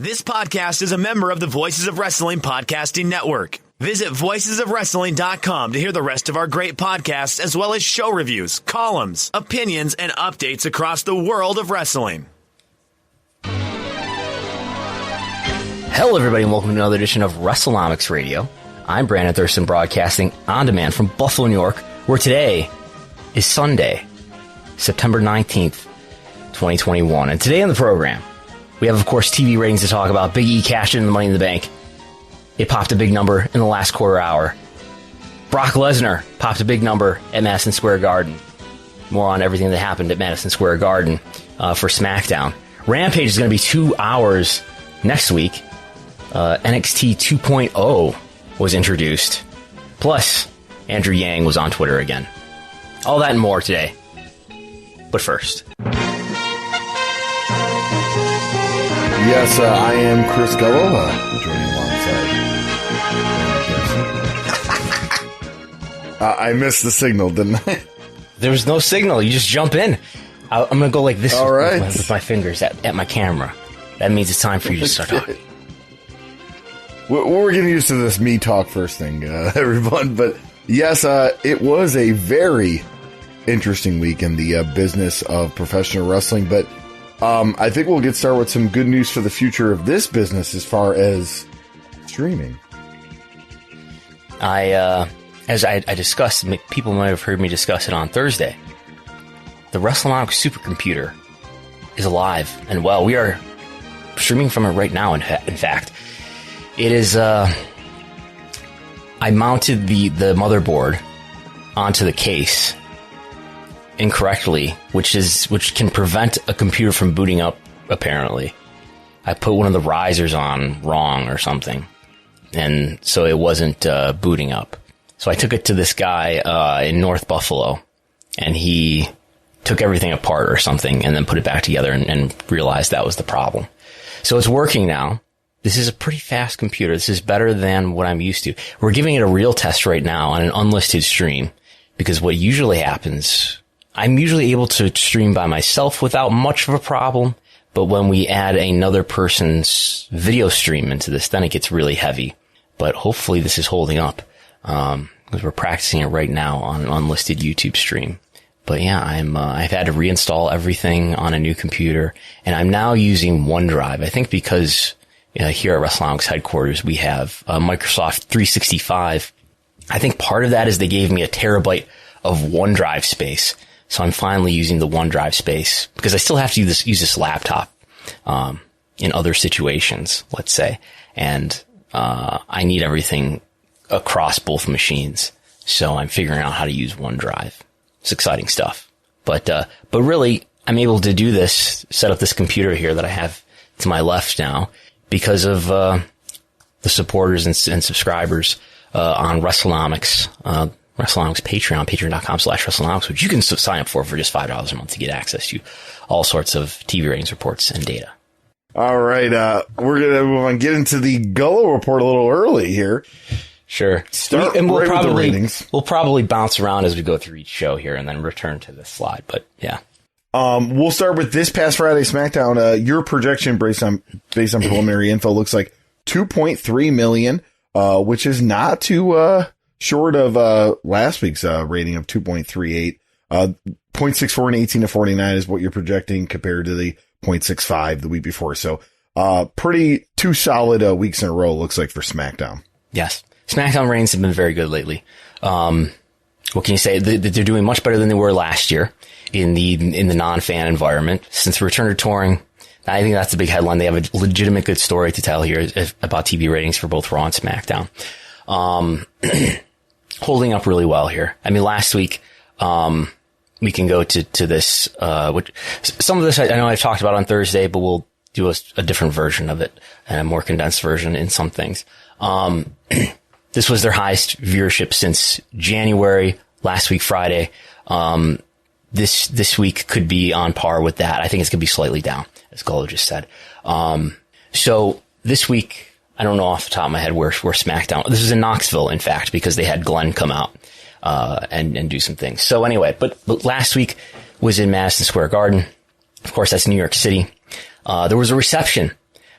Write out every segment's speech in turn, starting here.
This podcast is a member of the Voices of Wrestling Podcasting Network. Visit voicesofwrestling.com to hear the rest of our great podcasts, as well as show reviews, columns, opinions, and updates across the world of wrestling. Hello, everybody, and welcome to another edition of Wrestlenomics Radio. I'm Brandon Thurston, broadcasting on demand from Buffalo, New York, where today is Sunday, September 19th, 2021. And today on the program, we have, of course, TV ratings to talk about. Big E cashed in the Money in the Bank. It popped a big number in the last quarter hour. Brock Lesnar popped a big number at Madison Square Garden. More on everything that happened at Madison Square Garden for SmackDown. Rampage is going to be 2 hours next week. NXT 2.0 was introduced. Plus, Andrew Yang was on Twitter again. All that and more today. But first. Yes, I am Chris Gullo, joining alongside. I missed the signal, didn't I? There was no signal. You just jump in. I'm going to go like this with my fingers at my camera. That means it's time for you to start talking. We're getting used to this me talk first thing, everyone. But yes, it was a very interesting week in the business of professional wrestling. But I think we'll get started with some good news for the future of this business as far as streaming. As I discussed, people might have heard me discuss it on Thursday. The Wrestlenomics supercomputer is alive and well. We are streaming from it right now. In fact, it is. I mounted the motherboard onto the case incorrectly, which can prevent a computer from booting up. Apparently, I put one of the risers on wrong or something, and so it wasn't booting up. So I took it to this guy in North Buffalo, and he took everything apart or something, and then put it back together and realized that was the problem. So it's working now. This is a pretty fast computer. This is better than what I'm used to. We're giving it a real test right now on an unlisted stream, because what usually happens, I'm usually able to stream by myself without much of a problem, but when we add another person's video stream into this, then it gets really heavy. But hopefully this is holding up, because we're practicing it right now on an unlisted YouTube stream. But yeah, I've had to reinstall everything on a new computer, and I'm now using OneDrive. I think because here at Wrestlenomics headquarters, we have Microsoft 365. I think part of that is they gave me a terabyte of OneDrive space. So I'm finally using the OneDrive space, because I still have to use this laptop in other situations, let's say. And I need everything across both machines. So I'm figuring out how to use OneDrive. It's exciting stuff. But really, I'm able to do this, set up this computer here that I have to my left now, because of the supporters and subscribers on Wrestlenomics, Wrestlenomics Patreon, patreon.com/Wrestlenomics, which you can sign up for just $5 a month to get access to all sorts of TV ratings reports and data. All right, we're going to get into the Gullo report a little early here. Sure. We'll probably bounce around as we go through each show here and then return to this slide, but yeah. We'll start with this past Friday SmackDown. Your projection based on preliminary info looks like 2.3 million, which is not too short of last week's rating of 2.38. 0.64 and 18 to 49 is what you're projecting compared to the 0.65 the week before. So pretty two solid weeks in a row, looks like, for SmackDown. Yes. SmackDown ratings have been very good lately. What can you say? They're doing much better than they were last year in the non-fan environment. Since the return to touring, I think that's the big headline. They have a legitimate good story to tell here about TV ratings for both Raw and SmackDown. Holding up really well here. I mean, last week, we can go to this, which some of this I know I've talked about on Thursday, but we'll do a different version of it and a more condensed version in some things. This was their highest viewership since January, last week, Friday. This week could be on par with that. I think it's going to be slightly down, as Gullo just said. So this week, I don't know off the top of my head where SmackDown, this was in Knoxville, in fact, because they had Glenn come out, and do some things. So anyway, but last week was in Madison Square Garden. Of course, that's New York City. There was a reception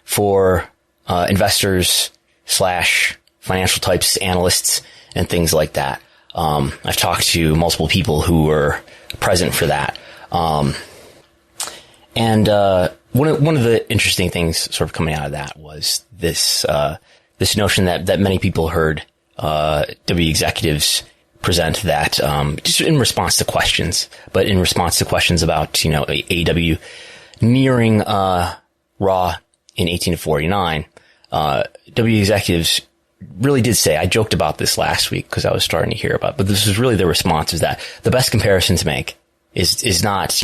for investors / financial types, analysts, and things like that. I've talked to multiple people who were present for that. And one of the interesting things sort of coming out of that was this notion that many people heard W executives present that just in response to questions, but in response to questions about AEW nearing Raw in 1849, W executives really did say, I joked about this last week because I was starting to hear about it, but this was really the response, is that the best comparison to make is not,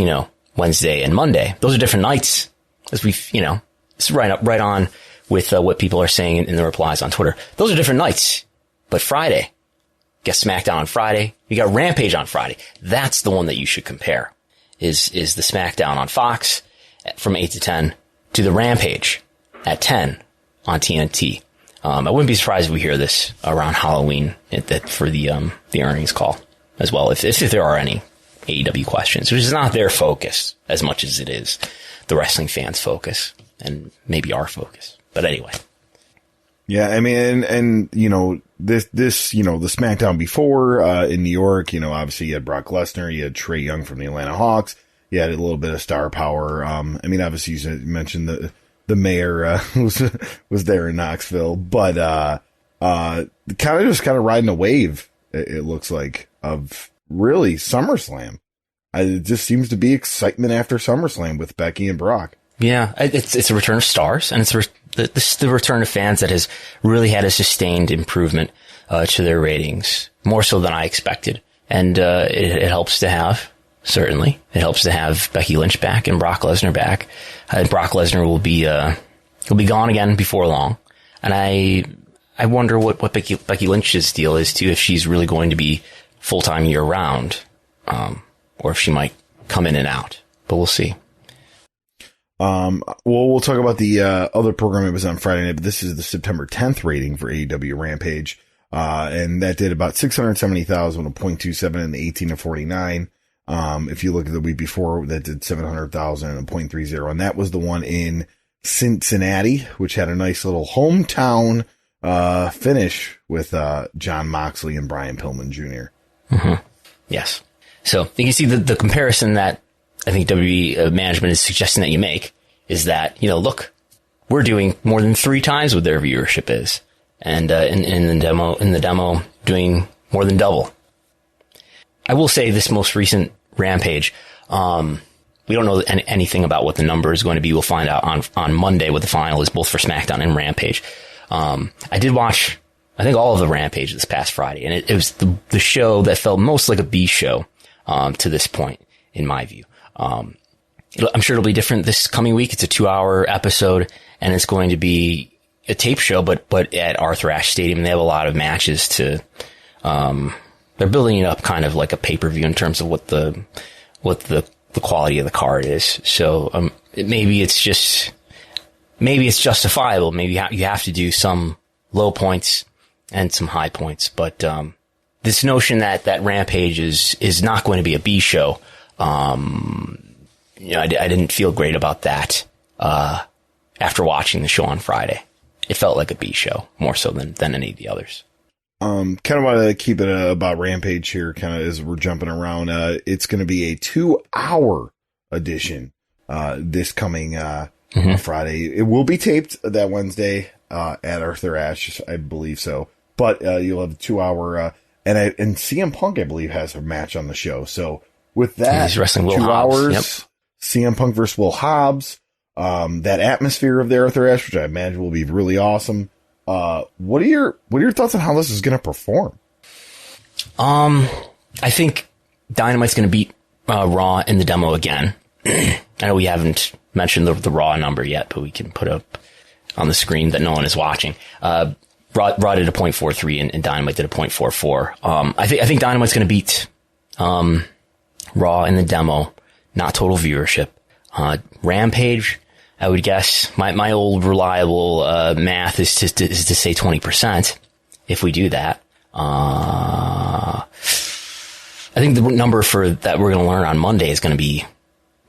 Wednesday and Monday. Those are different nights, as we've, it's right on with what people are saying in the replies on Twitter. Those are different nights. But Friday, get SmackDown on Friday. You got Rampage on Friday. That's the one that you should compare. Is the SmackDown on Fox from 8 to 10 to the Rampage at 10 on TNT. I wouldn't be surprised if we hear this around Halloween for the earnings call as well, if there are any AEW questions, which is not their focus as much as it is the wrestling fans' focus and maybe our focus. But anyway. Yeah, I mean, and this, the SmackDown before, in New York, obviously you had Brock Lesnar, you had Trae Young from the Atlanta Hawks, you had a little bit of star power. Obviously you mentioned the mayor, was there in Knoxville, but, kind of riding a wave, it looks like, of really SummerSlam. It just seems to be excitement after SummerSlam with Becky and Brock. Yeah, it's a return of stars, and it's the return of fans that has really had a sustained improvement to their ratings, more so than I expected. And it helps to have, certainly, it helps to have Becky Lynch back and Brock Lesnar back. Brock Lesnar will be he'll be gone again before long, and I wonder what Becky Lynch's deal is too, if she's really going to be full-time year round, or if she might come in and out, but we'll see. We'll talk about the other program that was on Friday night, but this is the September 10th rating for AEW Rampage. And that did about 670,000 with a 0.27 and 18 to 49. If you look at the week before, that did 700,000 and a 0.30. And that was the one in Cincinnati, which had a nice little hometown, finish with, Jon Moxley and Brian Pillman Jr. Mm-hmm. Yes. So you can see the comparison that I think WWE management is suggesting that you make is that, look, we're doing more than 3 times what their viewership is. And, in the demo, doing more than double. I will say this most recent Rampage, we don't know anything about what the number is going to be. We'll find out on Monday what the final is, both for SmackDown and Rampage. I did watch, I think, all of the Rampage this past Friday, and it was the show that felt most like a B show, to this point, in my view. I'm sure it'll be different this coming week. It's a 2-hour episode, and it's going to be a tape show, but at Arthur Ashe Stadium. They have a lot of matches to, they're building it up kind of like a pay-per-view in terms of what the quality of the card is. So, maybe it's justifiable. Maybe you have to do some low points and some high points, but, this notion that Rampage is not going to be a B show, I didn't feel great about that, after watching the show on Friday. It felt like a B show more so than any of the others. Kind of want to keep it about Rampage here, kind of as we're jumping around. It's going to be a 2-hour edition, this coming, Friday. It will be taped that Wednesday, at Arthur Ashe, I believe so. But, you'll have a 2-hour, and CM Punk, I believe, has a match on the show. So with that, he's wrestling Will 2 Hobbs. hours, Yep. CM Punk versus Will Hobbs, that atmosphere of the Arthur Ashe, which I imagine will be really awesome. What are your thoughts on how this is going to perform? I think Dynamite's going to beat Raw in the demo again. I know we haven't mentioned the Raw number yet, but we can put up on the screen that no one is watching. Raw did a 0.43 and Dynamite did a 0.44. I think Dynamite's going to beat Raw in the demo, not total viewership. Rampage, I would guess my old reliable math is to say 20%. If we do that, I think the number for that we're going to learn on Monday is going to be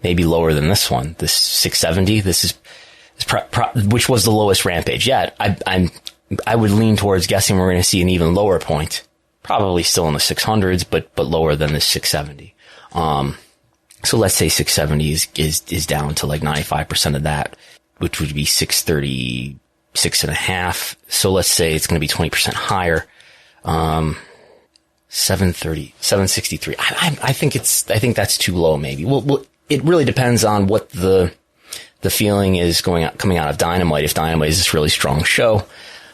maybe lower than this one. This 670. This which was the lowest Rampage yet. I would lean towards guessing we're going to see an even lower point, probably still in the 600s, but lower than the 670. So let's say 670 is down to like 95% of that, which would be 636.5. So let's say it's going to be 20% higher. 763. I think that's too low, maybe. Well, it really depends on what the feeling is coming out of Dynamite. If Dynamite is this really strong show,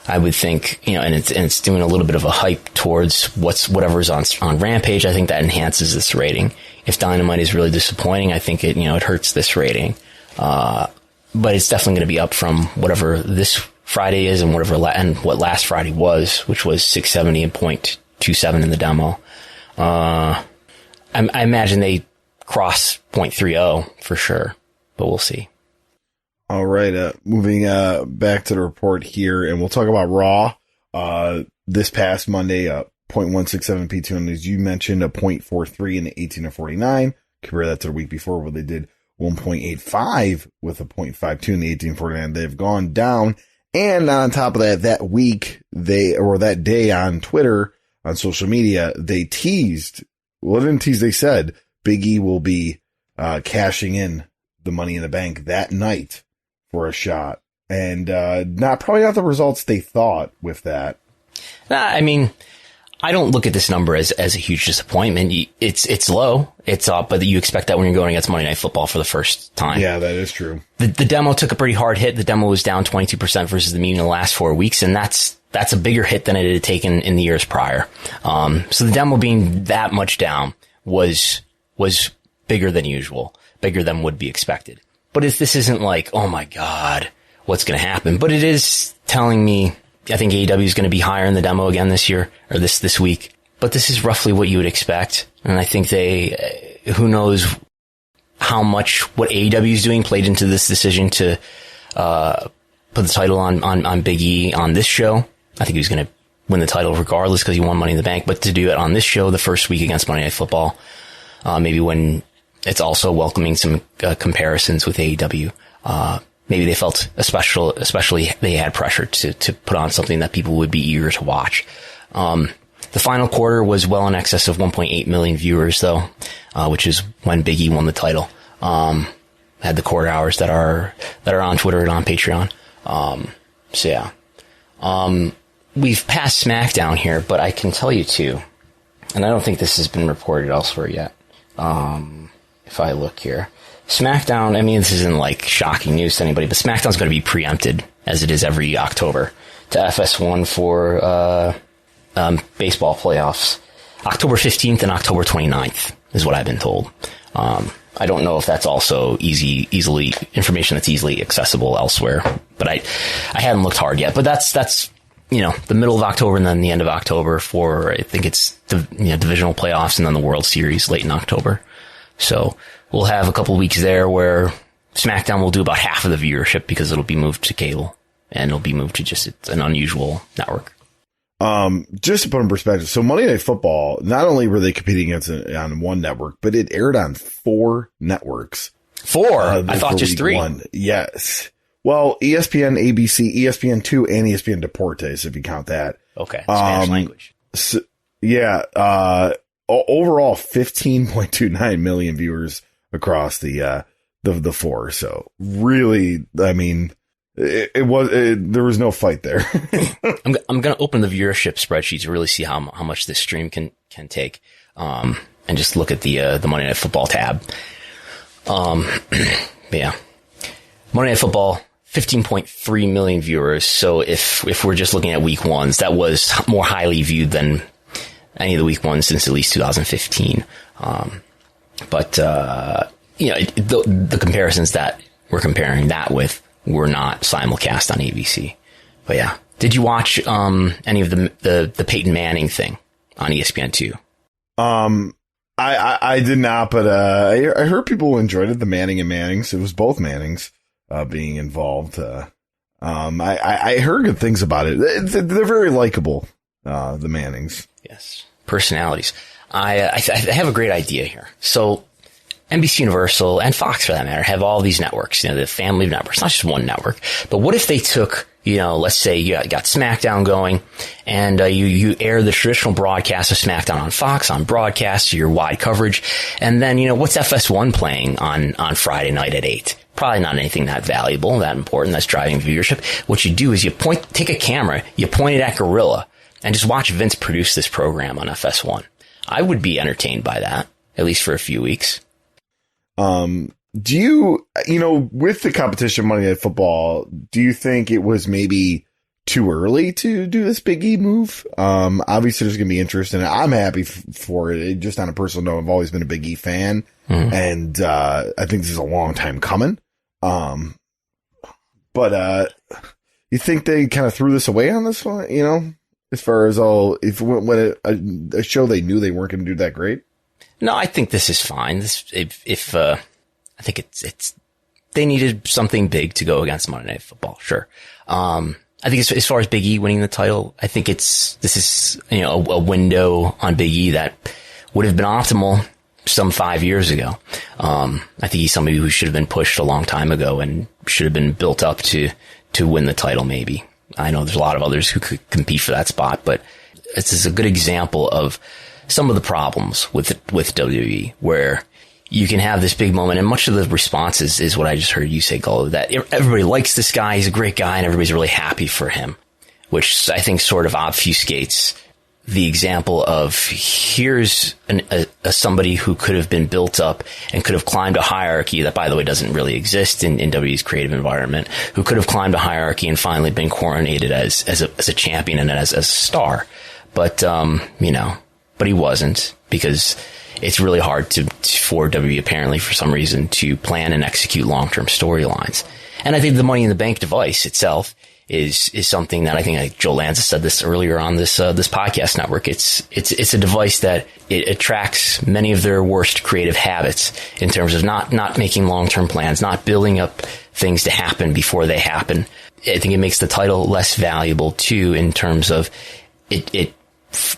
I would think, and it's doing a little bit of a hype towards whatever's on Rampage. I think that enhances this rating. If Dynamite is really disappointing, I think it hurts this rating. But it's definitely going to be up from whatever this Friday is and what last Friday was, which was 670 and 0.27 in the demo. I imagine they cross 0.30 for sure, but we'll see. All right. Moving back to the report here, and we'll talk about Raw. This past Monday, 0.167 P2, as you mentioned, a 0.43 in the 18 to 49. Compare that to the week before where they did 1.85 with a 0.52 in the 18 to 49. They've gone down. And on top of that week, that day on Twitter, on social media, they teased, they said Big E will be cashing in the Money in the Bank that night for a shot. And probably not the results they thought with that. I mean, I don't look at this number as a huge disappointment. It's low, it's up, but you expect that when you're going against Monday Night Football for the first time. Yeah, that is true. The demo took a pretty hard hit. The demo was down 22% versus the mean in the last 4 weeks, and that's a bigger hit than it had taken in the years prior. So the demo being that much down was bigger than usual, bigger than would be expected. But if this isn't like, oh my God, what's going to happen? But it is telling me, I think AEW is going to be higher in the demo again this year, or this week. But this is roughly what you would expect. And I think who knows how much what AEW is doing played into this decision to put the title on Big E on this show. I think he was going to win the title regardless because he won Money in the Bank. But to do it on this show, the first week against Monday Night Football, maybe when it's also welcoming some comparisons with AEW. Maybe they felt especially they had pressure to put on something that people would be eager to watch. The final quarter was well in excess of 1.8 million viewers though, which is when Big E won the title. Had the quarter hours that are on Twitter and on Patreon. So yeah. We've passed SmackDown here, but I can tell you too, and I don't think this has been reported elsewhere yet. If I look here, SmackDown, I mean, this isn't like shocking news to anybody, but SmackDown's going to be preempted as it is every October to FS1 for, baseball playoffs. October 15th and October 29th is what I've been told. I don't know if that's also easily information that's easily accessible elsewhere, but I hadn't looked hard yet, but that's, the middle of October and then the end of October for, I think it's, divisional playoffs and then the World Series late in October. So we'll have a couple of weeks there where SmackDown will do about half of the viewership because it'll be moved to cable and it'll be moved to just an unusual network. Just to put in perspective, so Monday Night Football, not only were they competing against on one network, but it aired on 4 networks. 4? I thought just 3. 1. Yes. Well, ESPN, ABC, ESPN2, and ESPN Deportes, if you count that. Okay. Spanish language. So, yeah. Overall, 15.29 million viewers across the 4. So really, I mean, there was no fight there. I'm going to open the viewership spreadsheet to really see how much this stream can take. And just look at the Monday Night Football tab. Yeah. Monday Night Football, 15.3 million viewers. So if we're just looking at week ones, that was more highly viewed than any of the week ones since at least 2015. The comparisons that we're comparing that with were not simulcast on ABC. But yeah. Did you watch, any of the Peyton Manning thing on ESPN2? I did not, but, I heard people enjoyed it. The Manning and Mannings. It was both Mannings, being involved. I heard good things about it. They're very likable, the Mannings. Yes. Personalities. I have a great idea here. So NBC Universal and Fox, for that matter, have all these networks, the family of networks, not just one network. But what if they took, let's say you got SmackDown going, and you air the traditional broadcast of SmackDown on Fox, on broadcast, your wide coverage, and then, what's FS1 playing on Friday night at 8? Probably not anything that valuable, that important, that's driving viewership. What you do is take a camera, you point it at Gorilla, and just watch Vince produce this program on FS1. I would be entertained by that, at least for a few weeks. Do you, with the competition Monday Night Football, do you think it was maybe too early to do this Big E move? Obviously there's going to be interest in it. I'm happy for it. Just on a personal note, I've always been a Big E fan. Mm-hmm. And, I think this is a long time coming. But you think they kind of threw this away on this one, as far as when a show they knew they weren't going to do that great? No, I think this is fine. I think it's they needed something big to go against Monday Night Football. Sure. I think as far as Big E winning the title, I think this is, a window on Big E that would have been optimal some 5 years ago. I think he's somebody who should have been pushed a long time ago and should have been built up to win the title. Maybe. I know there's a lot of others who could compete for that spot, but this is a good example of some of the problems with WWE, where you can have this big moment, and much of the response is what I just heard you say, Gullo, that everybody likes this guy, he's a great guy, and everybody's really happy for him, which I think sort of obfuscates the example of here's somebody who could have been built up and could have climbed a hierarchy that, by the way, doesn't really exist in WWE's creative environment, who could have climbed a hierarchy and finally been coronated as a champion and as a star. But, but he wasn't, because it's really hard for WWE, apparently, for some reason, to plan and execute long-term storylines. And I think the Money in the Bank device itself is something that I think Joe Lanza said this earlier on this podcast network. It's a device that it attracts many of their worst creative habits in terms of not making long-term plans, not building up things to happen before they happen. I think it makes the title less valuable too, in terms of it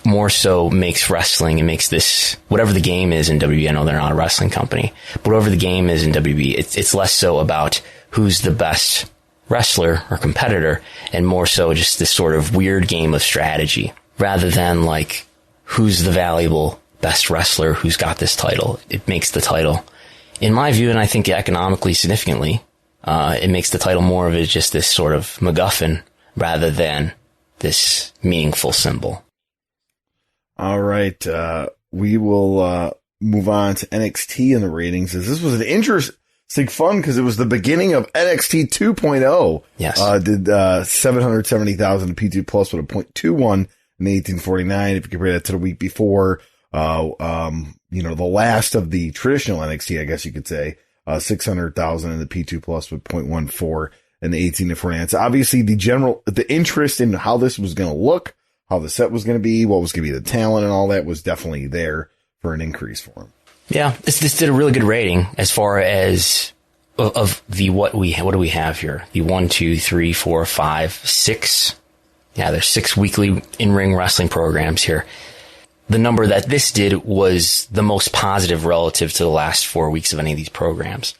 more so makes wrestling, it makes this, whatever the game is in WWE, I know they're not a wrestling company, but whatever the game is in WWE, it's less so about who's the best wrestler or competitor, and more so just this sort of weird game of strategy, rather than like who's the valuable best wrestler who's got this title. It makes the title, in my view, and I think economically significantly, it makes the title more of just this sort of MacGuffin rather than this meaningful symbol. All right. We will move on to NXT in the ratings, as this was an interesting fun, because it was the beginning of NXT 2.0. Yes. Did 770,000 P2 Plus with a .21 in 1849. If you compare that to the week before, the last of the traditional NXT, I guess you could say, 600,000 in the P2 Plus with .14 in the 1849. So obviously the interest in how this was going to look, how the set was going to be, what was going to be the talent and all that was definitely there for an increase for him. Yeah, this did a really good rating as far as of the what do we have here? The 1, 2, 3, 4, 5, 6. Yeah, there's 6 weekly in-ring wrestling programs here. The number that this did was the most positive relative to the last 4 weeks of any of these programs.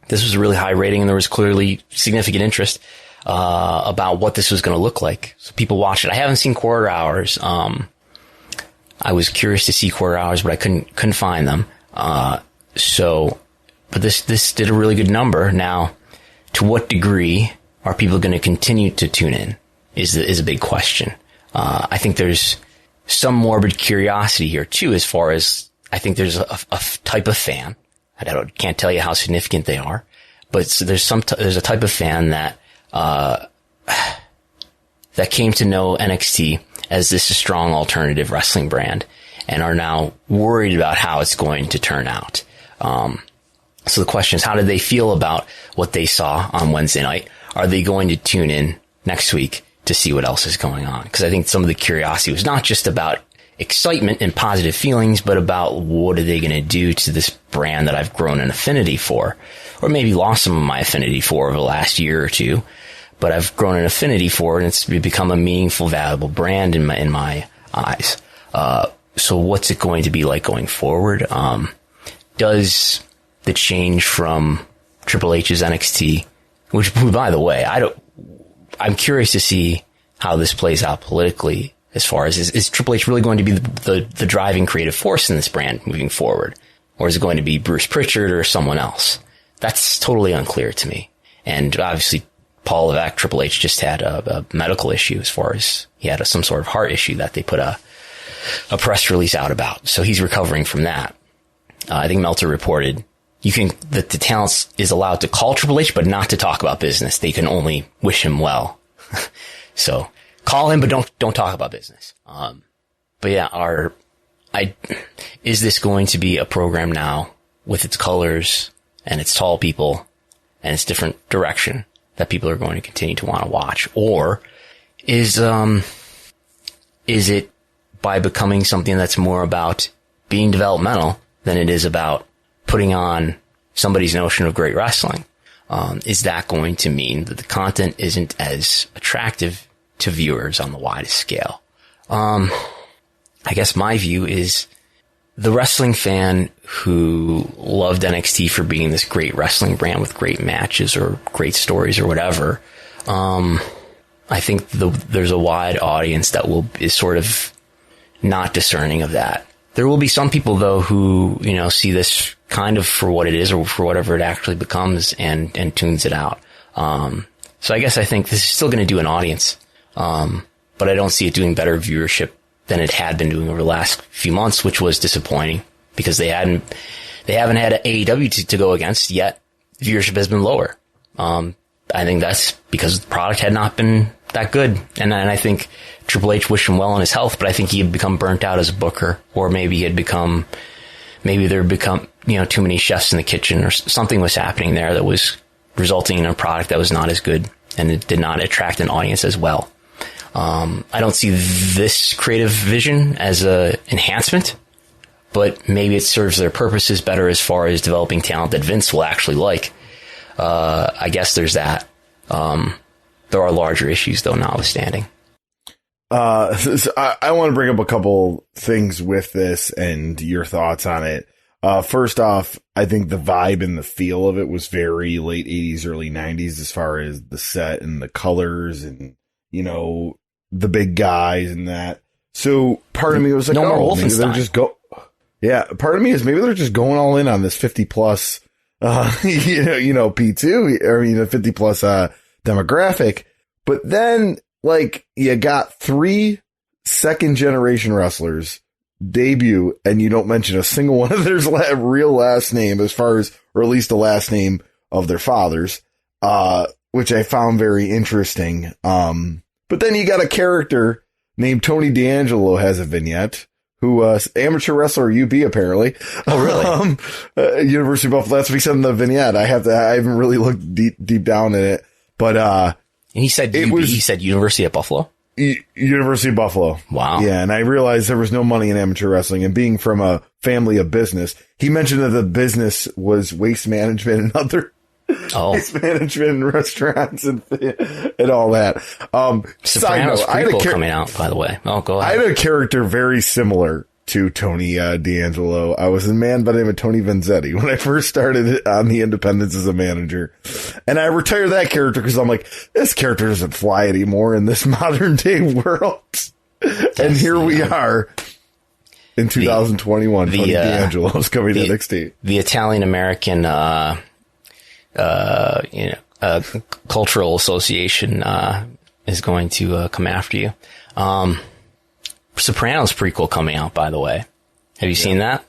This was a really high rating, and there was clearly significant interest about what this was going to look like. So people watched it. I haven't seen quarter hours. I was curious to see quarter hours, but I couldn't find them. But this did a really good number. Now, to what degree are people going to continue to tune in is a big question. I think there's some morbid curiosity here too, as far as I think there's a type of fan. I can't tell you how significant they are, but there's a type of fan that came to know NXT as this strong alternative wrestling brand and are now worried about how it's going to turn out. So the question is, how did they feel about what they saw on Wednesday night? Are they going to tune in next week to see what else is going on? Because I think some of the curiosity was not just about excitement and positive feelings, but about what are they going to do to this brand that I've grown an affinity for, or maybe lost some of my affinity for over the last year or two. But I've grown an affinity for it, and it's become a meaningful, valuable brand in my eyes. So what's it going to be like going forward? does the change from Triple H's NXT, which, by the way, I'm curious to see how this plays out politically. As far as is Triple H really going to be the driving creative force in this brand moving forward, or is it going to be Bruce Pritchard or someone else? That's totally unclear to me. And obviously, Paul Levesque, Triple H, just had a medical issue, as far as he had some sort of heart issue that they put a press release out about. So he's recovering from that. I think Meltzer reported that the talent is allowed to call Triple H, but not to talk about business. They can only wish him well. So call him, but don't talk about business. But yeah, is this going to be a program now with its colors and its tall people and its different direction that people are going to continue to want to watch? Or is it by becoming something that's more about being developmental than it is about putting on somebody's notion of great wrestling? Is that going to mean that the content isn't as attractive to viewers on the widest scale? I guess my view is the wrestling fan who loved NXT for being this great wrestling brand with great matches or great stories or whatever. I think there's a wide audience that is sort of not discerning of that. There will be some people, though, who, see this kind of for what it is or for whatever it actually becomes and tunes it out. So I guess I think this is still going to do an audience. But I don't see it doing better viewership than it had been doing over the last few months, which was disappointing because they haven't had AEW to go against yet. Viewership has been lower. I think that's because the product had not been that good. And I think Triple H wished him well in his health, but I think he had become burnt out as a booker, or maybe there had become, too many chefs in the kitchen, or something was happening there that was resulting in a product that was not as good and it did not attract an audience as well. I don't see this creative vision as a enhancement, but maybe it serves their purposes better as far as developing talent that Vince will actually like. I guess there's that. There are larger issues, though, notwithstanding. So I want to bring up a couple things with this and your thoughts on it. First off, I think the vibe and the feel of it was very late 80s, early 90s as far as the set and the colors and, the big guys and that. So part of me was like, maybe they're just part of me is maybe they're just going all in on this 50 plus, P2, 50 plus, demographic. But then, you got 3 second generation wrestlers debut and you don't mention a single one of their real last name as far as, or at least the last name of their fathers, which I found very interesting. But then you got a character named Tony D'Angelo has a vignette who, amateur wrestler UB apparently. Oh, really? University of Buffalo. That's what he said in the vignette. I haven't really looked deep down in it, but, and he said he said University of Buffalo. University of Buffalo. Wow. Yeah. And I realized there was no money in amateur wrestling, and being from a family of business, he mentioned that the business was waste management and other waste management and restaurants and all that. Sopranos prequel coming out, by the way. Oh, go ahead. I had a character very similar to Tony D'Angelo. I was a man by the name of Tony Vanzetti when I first started on the independents as a manager. And I retired that character because I'm like, this character doesn't fly anymore in this modern day world. And here we are in 2021. Tony D'Angelo is coming to NXT. The Italian-American, cultural association, is going to come after you. Sopranos prequel coming out, by the way. Have you seen that?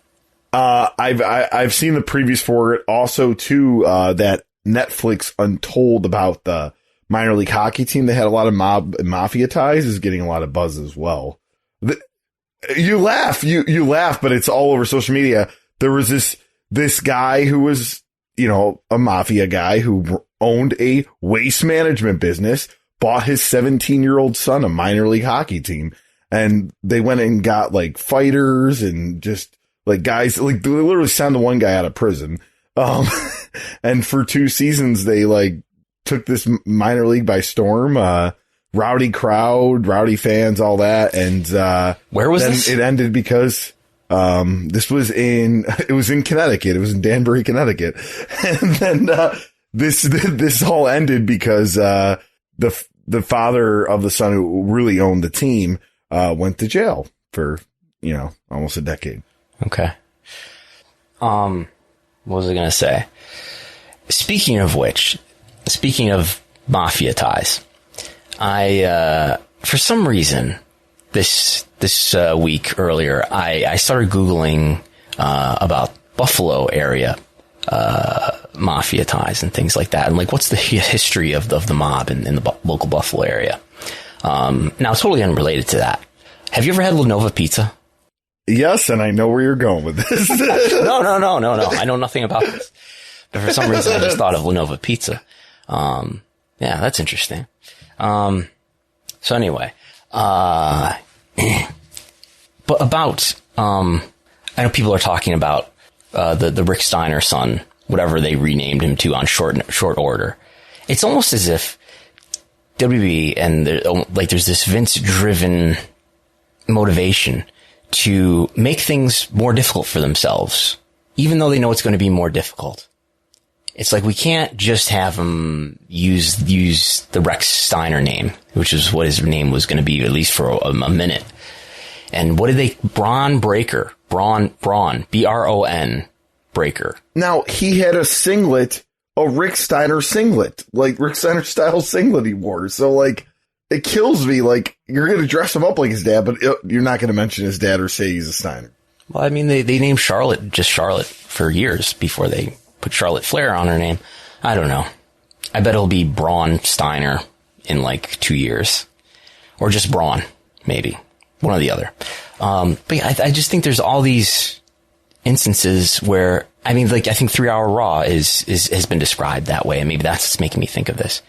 I've seen the previews for it. Also, too, that Netflix Untold about the minor league hockey team that had a lot of mafia ties is getting a lot of buzz as well. You laugh, but it's all over social media. There was this guy who was, a mafia guy who owned a waste management business, bought his 17-year-old son a minor league hockey team. And they went and got fighters and just guys, they literally signed the one guy out of prison. And for 2 seasons, they took this minor league by storm, rowdy crowd, rowdy fans, all that. And, where was this? It ended because This was in Connecticut. It was in Danbury, Connecticut. And then, this all ended because, the father of the son who really owned the team, went to jail for, almost a decade. Okay. What was I going to say? Speaking of mafia ties, for some reason, this week earlier, I started Googling, about Buffalo area, mafia ties and things like that. And like, what's the history of the mob in the local Buffalo area? Now totally unrelated to that. Have you ever had Lenova pizza? Yes. And I know where you're going with this. No. I know nothing about this. But for some reason, I just thought of Lenova pizza. Yeah, that's interesting. So anyway, but about, I know people are talking about, the Rick Steiner son, whatever they renamed him to on short order. It's almost as if WWE and there's this Vince driven motivation to make things more difficult for themselves, even though they know it's going to be more difficult. It's like, we can't just have him use the Rex Steiner name, which is what his name was going to be, at least for a minute. And what did they, Braun Breaker, Braun, B-R-O-N Breaker. Now, he had a singlet, a Rick Steiner singlet, like Rick Steiner style singlet he wore. So like, it kills me. Like, you're going to dress him up like his dad, but you're not going to mention his dad or say he's a Steiner. Well, I mean, they named Charlotte just Charlotte for years before they put Charlotte Flair on her name. I don't know. I bet it'll be Braun Steiner in like 2 years. Or just Braun, maybe. One or the other. But yeah, I just think there's all these instances where, I mean, like, I think 3 Hour Raw has been described that way, and maybe that's what's making me think of this.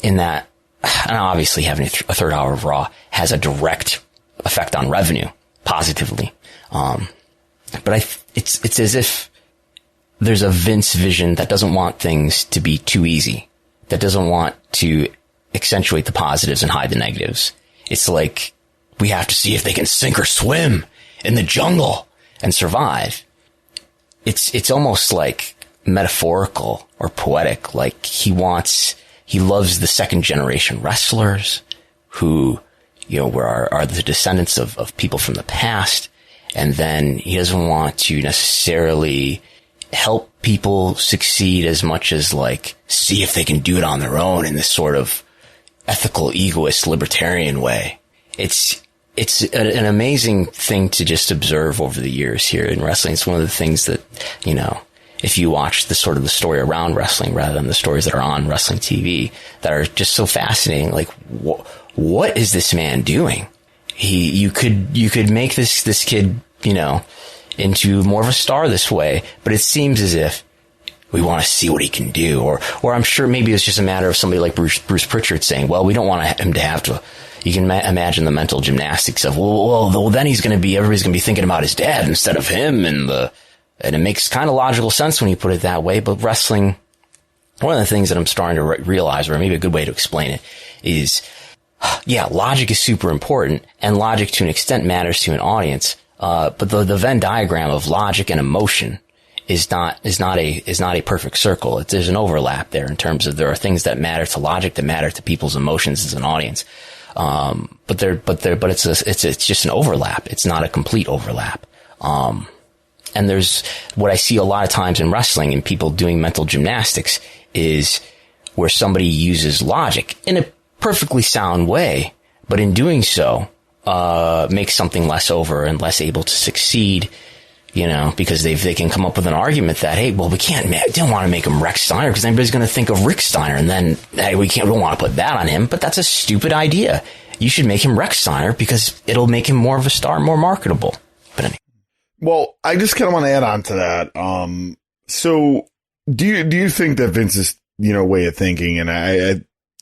In that, and obviously having a third hour of Raw has a direct effect on revenue, positively. But it's as if there's a Vince vision that doesn't want things to be too easy, that doesn't want to accentuate the positives and hide the negatives. It's like, we have to see if they can sink or swim in the jungle and survive. It's almost like metaphorical or poetic. Like, he loves the second generation wrestlers who, are the descendants of people from the past. And then he doesn't want to necessarily help people succeed as much as like, see if they can do it on their own in this sort of ethical, egoist, libertarian way. It's an amazing thing to just observe over the years here in wrestling. It's one of the things that, if you watch the sort of the story around wrestling rather than the stories that are on wrestling TV that are just so fascinating. Like, what is this man doing? You could make this kid, into more of a star this way, but it seems as if we want to see what he can do. Or I'm sure maybe it's just a matter of somebody like Bruce Pritchard saying, well, we don't want him to have to. You can imagine the mental gymnastics of, well, then everybody's going to be thinking about his dad instead of him. And it makes kind of logical sense when you put it that way. But wrestling, one of the things that I'm starting to realize, or maybe a good way to explain it, is, yeah, logic is super important, and logic to an extent matters to an audience. But the Venn diagram of logic and emotion is not a perfect circle. There's an overlap there in terms of there are things that matter to logic that matter to people's emotions as an audience. But it's just an overlap. It's not a complete overlap. And there's what I see a lot of times in wrestling and people doing mental gymnastics is where somebody uses logic in a perfectly sound way, but in doing so, makes something less over and less able to succeed, because they can come up with an argument that, hey, well, we don't want to make him Rex Steiner because everybody's going to think of Rick Steiner, and then, hey, we don't want to put that on him, but that's a stupid idea. You should make him Rex Steiner because it'll make him more of a star, more marketable. But anyway. Well, I just kind of want to add on to that. So do you think that Vince's, way of thinking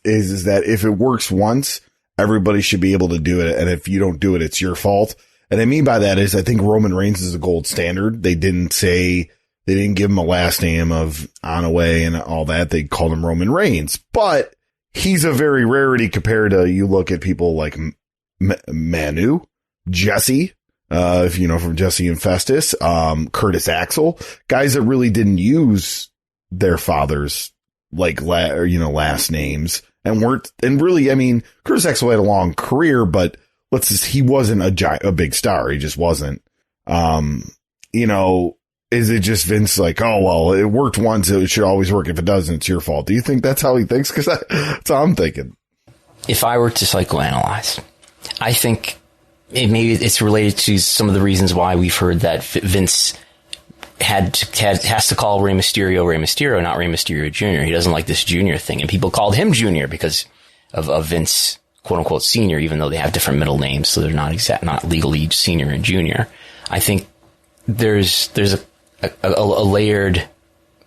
is that if it works once, everybody should be able to do it. And if you don't do it, it's your fault. And I mean by that is I think Roman Reigns is the gold standard. They didn't give him a last name of Onaway and all that. They called him Roman Reigns, but he's a very rarity compared to, you look at people like Manu, Jesse, from Jesse and Festus, Curtis Axel, guys that really didn't use their fathers last names and really, I mean, Curtis Axel had a long career, but he wasn't a big star. He just wasn't. Is it just Vince like, oh, well, it worked once, it should always work. If it doesn't, it's your fault. Do you think that's how he thinks? Because that's how I'm thinking. If I were to psychoanalyze, I think maybe it's related to some of the reasons why we've heard that Vince has to call Rey Mysterio, not Rey Mysterio Jr. He doesn't like this Junior thing. And people called him Junior because of Vince, quote unquote, Senior, even though they have different middle names. So they're not legally Senior and Junior. I think there's a layered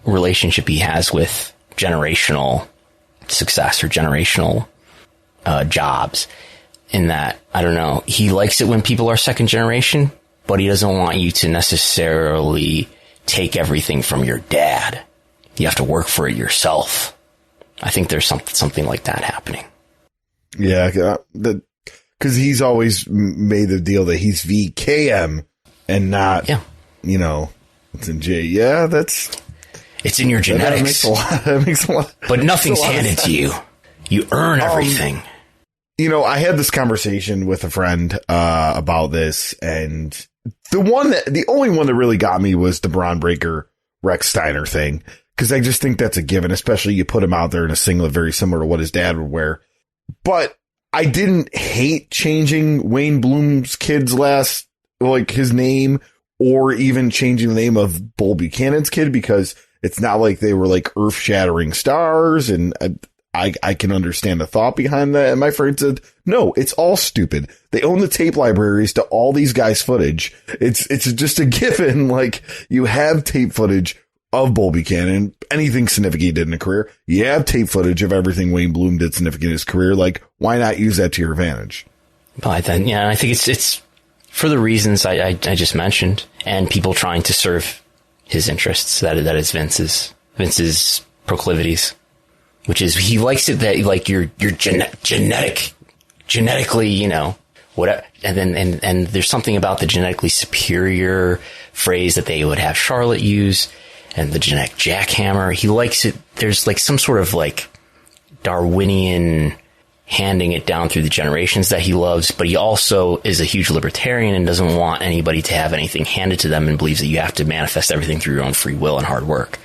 relationship he has with generational success or generational jobs, in that, I don't know, he likes it when people are second generation, but he doesn't want you to necessarily take everything from your dad. You have to work for it yourself. I think there's something like that happening. Yeah, because he's always made the deal that he's VKM and not, it's in J. Yeah, it's in your genetics. That makes a lot. But nothing's handed to you. You earn everything. I had this conversation with a friend about this, and the only one that really got me was the Braun Breaker Rex Steiner thing, because I just think that's a given, especially you put him out there in a singlet very similar to what his dad would wear. But I didn't hate changing Wayne Bloom's kid's his name, or even changing the name of Bull Buchanan's kid, because it's not like they were like earth-shattering stars, and I can understand the thought behind that. And my friend said, no, it's all stupid. They own the tape libraries to all these guys' footage. It's just a given. Like, you have tape footage of Bull Buchanan, anything significant he did in a career. You have tape footage of everything Wayne Bloom did significant in his career. Like, why not use that to your advantage? Well, I think it's for the reasons I just mentioned, and people trying to serve his interests. That is Vince's proclivities, which is he likes it that like you're genetically, whatever. And there's something about the genetically superior phrase that they would have Charlotte use, and the genetic jackhammer. He likes it. There's like some sort of like Darwinian handing it down through the generations that he loves, but he also is a huge libertarian and doesn't want anybody to have anything handed to them, and believes that you have to manifest everything through your own free will and hard work.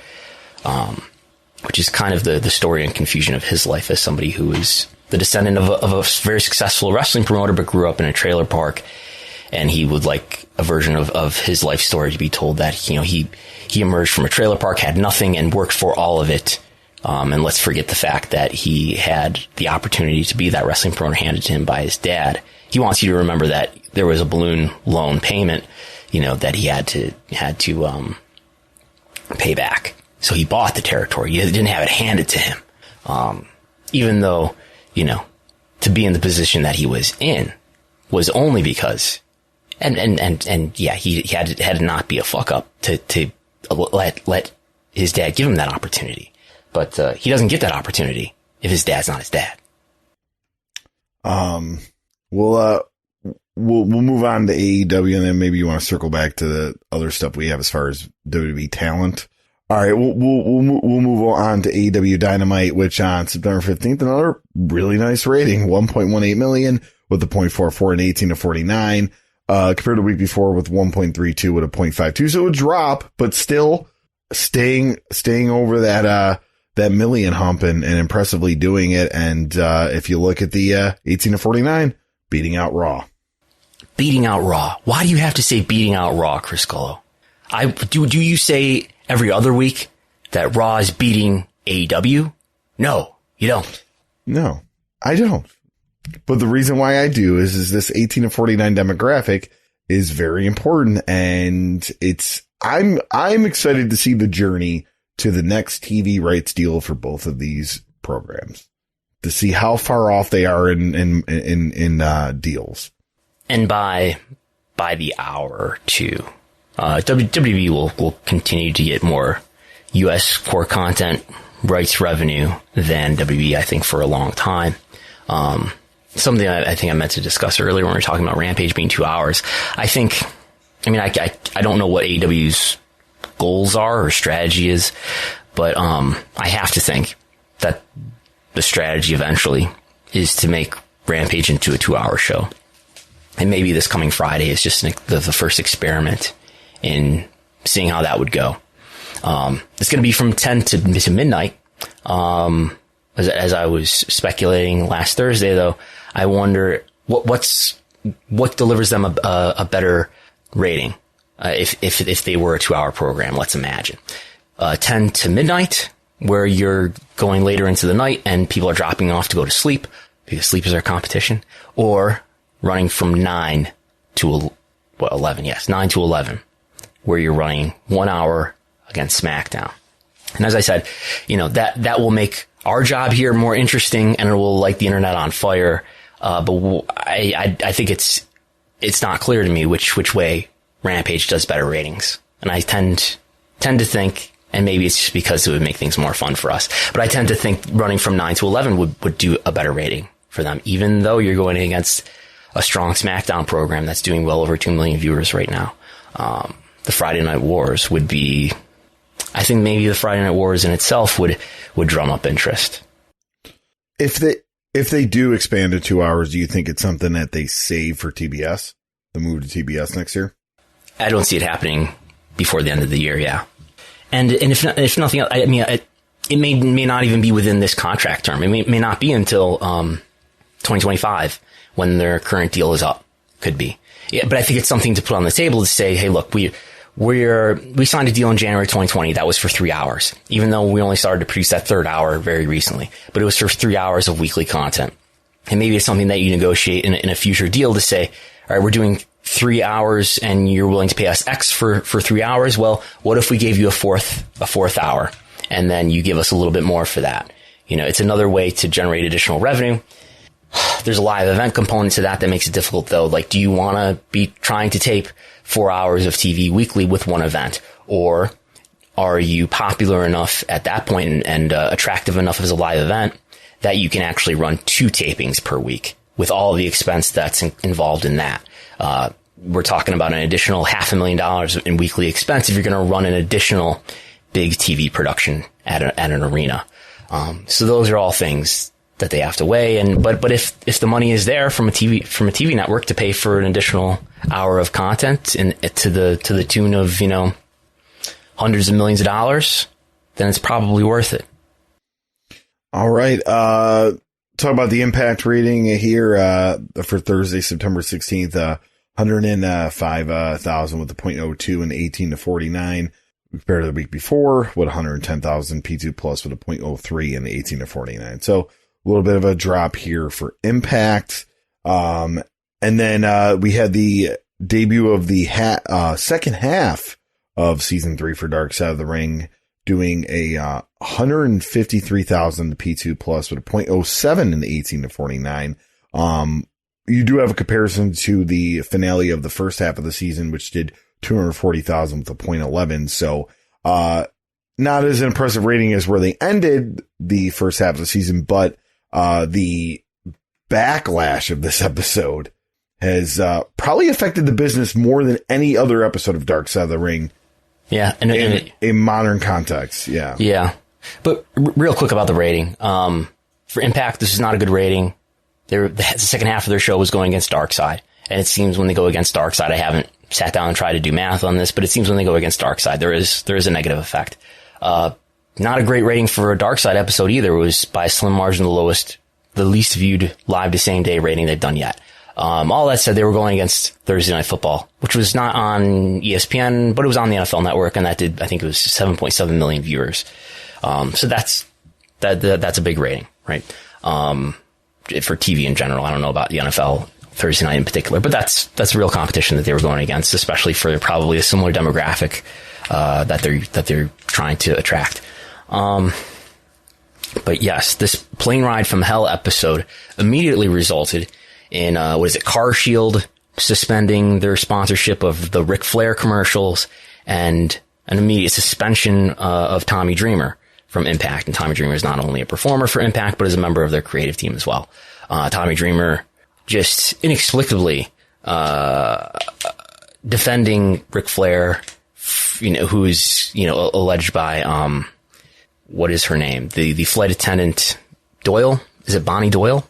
Which is kind of the story and confusion of his life as somebody who is the descendant of a very successful wrestling promoter, but grew up in a trailer park. And he would like a version of his life story to be told that, he emerged from a trailer park, had nothing, and worked for all of it. And let's forget the fact that he had the opportunity to be that wrestling promoter handed to him by his dad. He wants you to remember that there was a balloon loan payment, that he had to pay back. So he bought the territory. He didn't have it handed to him. Even though, to be in the position that he was in was only because, he had to not be a fuck up to let his dad give him that opportunity. But he doesn't get that opportunity if his dad's not his dad. We'll move on to AEW, and then maybe you want to circle back to the other stuff we have as far as WWE talent. All right, we'll move on to AEW Dynamite, which on September 15th, another really nice rating, 1.18 million with a 0.44 and 18-49, compared to the week before with 1.32 with a 0.52. So a drop, but still staying over that million hump and impressively doing it. And, if you look at the, 18-49, beating out Raw. Beating out Raw. Why do you have to say beating out Raw, Chris Gullo? Do you say every other week that Raw is beating AEW? No, you don't. No, I don't. But the reason why I do is this 18-49 demographic is very important, and I'm excited to see the journey to the next TV rights deal for both of these programs, to see how far off they are in deals. And by the hour too. WWE will continue to get more U.S. core content rights revenue than WWE, I think, for a long time. something I think I meant to discuss earlier when we were talking about Rampage being 2 hours. I don't know what AEW's goals are or strategy is, but I have to think that the strategy eventually is to make Rampage into a 2-hour show. And maybe this coming Friday is just the first experiment in seeing how that would go. It's going to be from 10 to midnight. As I was speculating last Thursday, though, I wonder what delivers them a better rating if they were a 2-hour program. Let's imagine 10 to midnight, where you're going later into the night and people are dropping off to go to sleep because sleep is our competition, or running from 9 to 11. Yes, 9 to 11, where you're running 1 hour against SmackDown. And as I said, that will make our job here more interesting, and it will light the internet on fire. But I think it's not clear to me which way Rampage does better ratings. And I tend to think, and maybe it's just because it would make things more fun for us, but I tend to think running from 9 to 11 would do a better rating for them, even though you're going against a strong SmackDown program that's doing well over 2 million viewers right now. The Friday Night Wars would be, I think maybe the Friday Night Wars in itself would drum up interest. If they do expand to 2 hours, do you think it's something that they save for TBS? The move to TBS next year? I don't see it happening before the end of the year. Yeah. And if nothing else, it may not even be within this contract term. It may not be until 2025 when their current deal is up. Could be. Yeah, but I think it's something to put on the table to say, hey, look, we signed a deal in January 2020 that was for 3 hours, even though we only started to produce that third hour very recently. But it was for 3 hours of weekly content. And maybe it's something that you negotiate in a future deal to say, all right, we're doing 3 hours and you're willing to pay us X for 3 hours. Well, what if we gave you a fourth hour and then you give us a little bit more for that? It's another way to generate additional revenue. There's a live event component to that makes it difficult, though. Like, do you want to be trying to tape 4 hours of TV weekly with one event? Or are you popular enough at that point and attractive enough as a live event that you can actually run 2 tapings per week with all the expense that's involved in that? We're talking about an additional $500,000 in weekly expense if you're going to run an additional big TV production at an arena. So those are all things that they have to weigh. But if the money is there from a TV network to pay for an additional hour of content and to the tune of, hundreds of millions of dollars, then it's probably worth it. All right. Talk about the Impact rating here, for Thursday, September 16th, 105,000 with a 0.02 and 18 to 49. Compared to the week before with 110,000 P2 plus with a 0.03 and 18 to 49. So a little bit of a drop here for Impact. And then, we had the debut of the second half of season 3 for Dark Side of the Ring, doing a 153,000 P2 plus with a 0.07 and 18 to 49. You do have a comparison to the finale of the first half of the season, which did 240,000 with a 0.11. So, not as an impressive rating as where they ended the first half of the season, but, the backlash of this episode has, probably affected the business more than any other episode of Dark Side of the Ring. Yeah. In a modern context. Yeah. Yeah. But real quick about the rating. For Impact, this is not a good rating. The second half of their show was going against Darkseid. And it seems when they go against Darkseid, I haven't sat down and tried to do math on this, but it seems when they go against Darkseid, there is a negative effect. Not a great rating for a Darkseid episode either. It was by a slim margin the least viewed live to same day rating they've done yet. All that said, they were going against Thursday Night Football, which was not on ESPN, but it was on the NFL Network, and that did, I think it was 7.7 million viewers. So that's a big rating, right? For TV in general. I don't know about the NFL Thursday night in particular, but that's a real competition that they were going against, especially for probably a similar demographic, that they're trying to attract. But yes, this Plane Ride from Hell episode immediately resulted in, Car Shield suspending their sponsorship of the Ric Flair commercials and an immediate suspension, of Tommy Dreamer from Impact. And Tommy Dreamer is not only a performer for Impact, but is a member of their creative team as well. Tommy Dreamer just inexplicably defending Ric Flair, who is, alleged by, what is her name? The flight attendant Doyle? Is it Bonnie Doyle?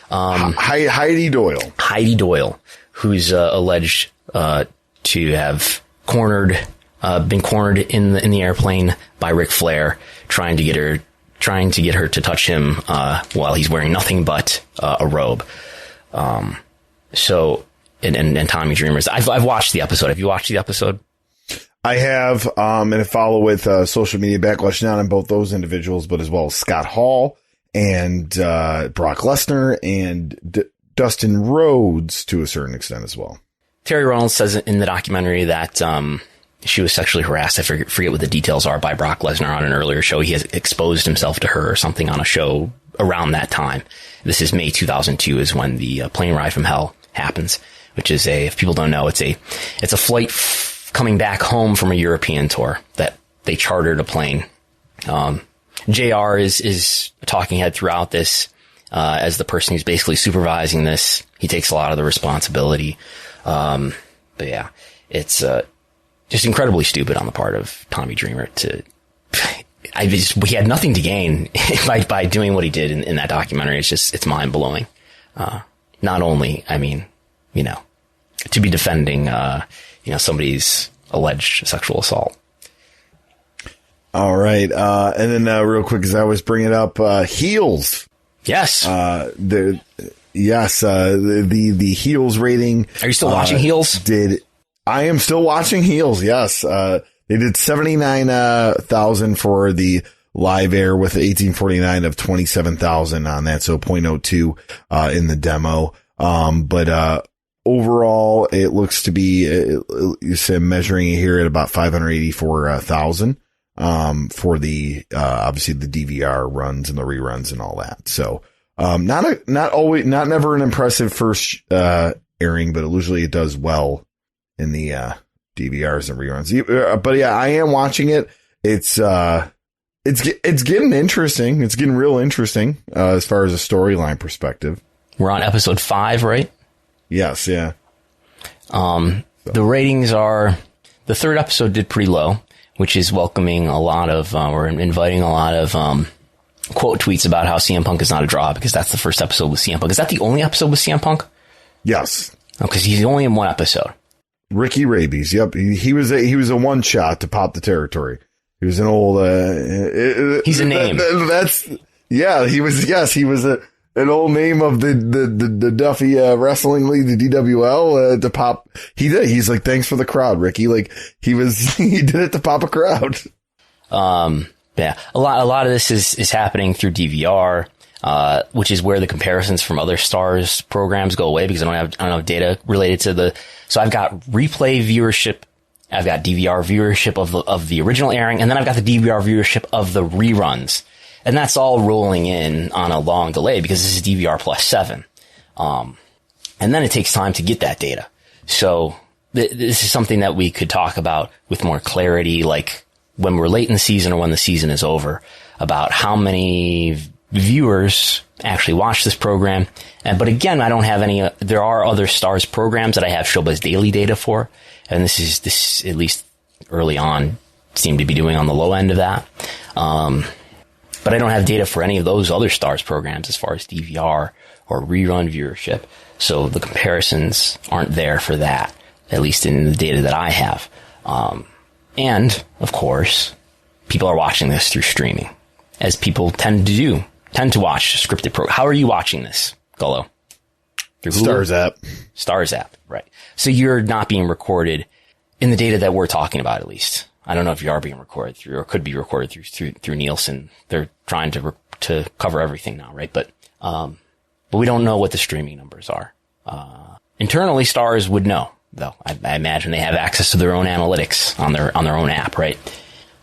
Heidi Doyle. Heidi Doyle, who's alleged to have been cornered in the airplane by Ric Flair, trying to get her to touch him while he's wearing nothing but a robe. So Tommy Dreamer's. I've watched the episode. Have you watched the episode? I have, and I follow with social media backlash not on both those individuals, but as well as Scott Hall and Brock Lesnar and Dustin Rhodes to a certain extent as well. Terry Reynolds says in the documentary that she was sexually harassed. I forget what the details are, by Brock Lesnar on an earlier show. He has exposed himself to her or something on a show around that time. This is May 2002 is when the plane ride from hell happens, which is if people don't know, it's a flight coming back home from a European tour that they chartered a plane. JR is a talking head throughout this, as the person who's basically supervising this. He takes a lot of the responsibility. But yeah, it's, just incredibly stupid on the part of Tommy Dreamer he had nothing to gain by doing what he did in that documentary. It's mind blowing. Not only, to be defending, somebody's alleged sexual assault. All right. And then, real quick, as I always bring it up, heels. Yes. The heels rating. Are you still watching heels? I am still watching heels. Yes. They did 79,000 for the live air with 1849 of 27,000 on that. So 0.02, in the demo. But overall it looks to be, you said measuring it here at about 584,000, for the, obviously the DVR runs and the reruns and all that. So, not never an impressive first, airing, but usually it does well in the, DVRs and reruns. But yeah, I am watching it. It's getting interesting. It's getting real interesting, as far as a storyline perspective. We're on episode 5, right? Yes. Yeah. The ratings are, the third episode did pretty low, which is welcoming a lot of, or inviting a lot of, quote tweets about how CM Punk is not a draw, because that's the first episode with CM Punk. Is that the only episode with CM Punk? Yes. Oh, because he's only in one episode. Ricky Rabies. Yep. He was a one shot to pop the territory. He was an old, he's a name. He was an old name of the Duffy, Wrestling League, the DWL, to pop. He did. He's like, thanks for the crowd, Ricky. Like he did it to pop a crowd. Yeah. A lot of this is happening through DVR. Which is where the comparisons from other Stars programs go away, because I don't have data related to so I've got replay viewership, I've got DVR viewership of the original airing, and then I've got the DVR viewership of the reruns. And that's all rolling in on a long delay, because this is DVR plus 7. And then it takes time to get that data. So this is something that we could talk about with more clarity, like when we're late in the season or when the season is over, about how many viewers actually watch this program. But again, I don't have any, there are other Stars programs that I have Showbuzz Daily data for. And this at least early on seemed to be doing on the low end of that. But I don't have data for any of those other Stars programs as far as DVR or rerun viewership. So the comparisons aren't there for that, at least in the data that I have. And of course, people are watching this through streaming, as people tend to watch scripted programs. How are you watching this, Gullo? Through Hulu? Stars app, right. So you're not being recorded in the data that we're talking about, at least. I don't know if you are being recorded through, or could be recorded through Nielsen. They're trying to cover everything now, right? But we don't know what the streaming numbers are. Internally, Stars would know, though. I imagine they have access to their own analytics on their own app, right?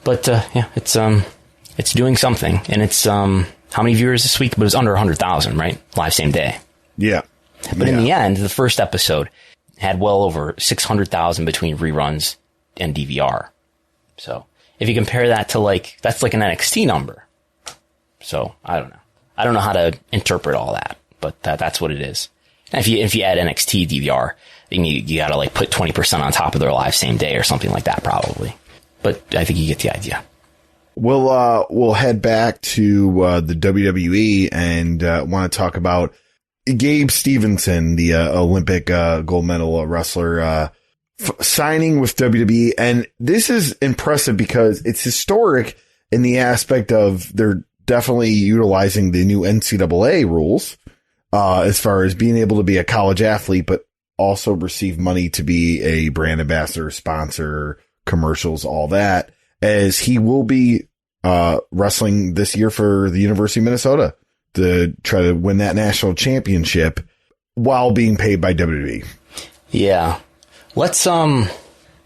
But yeah, it's doing something, and it's how many viewers this week? But it was under 100,000, right? Live same day. Yeah. But in the end, the first episode had well over 600,000 between reruns and DVR. So if you compare that to that's like an NXT number. So I don't know. I don't know how to interpret all that. but that's what it is. And if you add NXT DVR, then you gotta like put 20% on top of their live same day or something like that probably. But I think you get the idea. We'll head back to the WWE and want to talk about Gabe Stevenson, the Olympic gold medal wrestler, signing with WWE. And this is impressive because it's historic in the aspect of they're definitely utilizing the new NCAA rules as far as being able to be a college athlete, but also receive money to be a brand ambassador, sponsor, commercials, all that, as he will be wrestling this year for the University of Minnesota to try to win that national championship while being paid by WWE. Yeah. Let's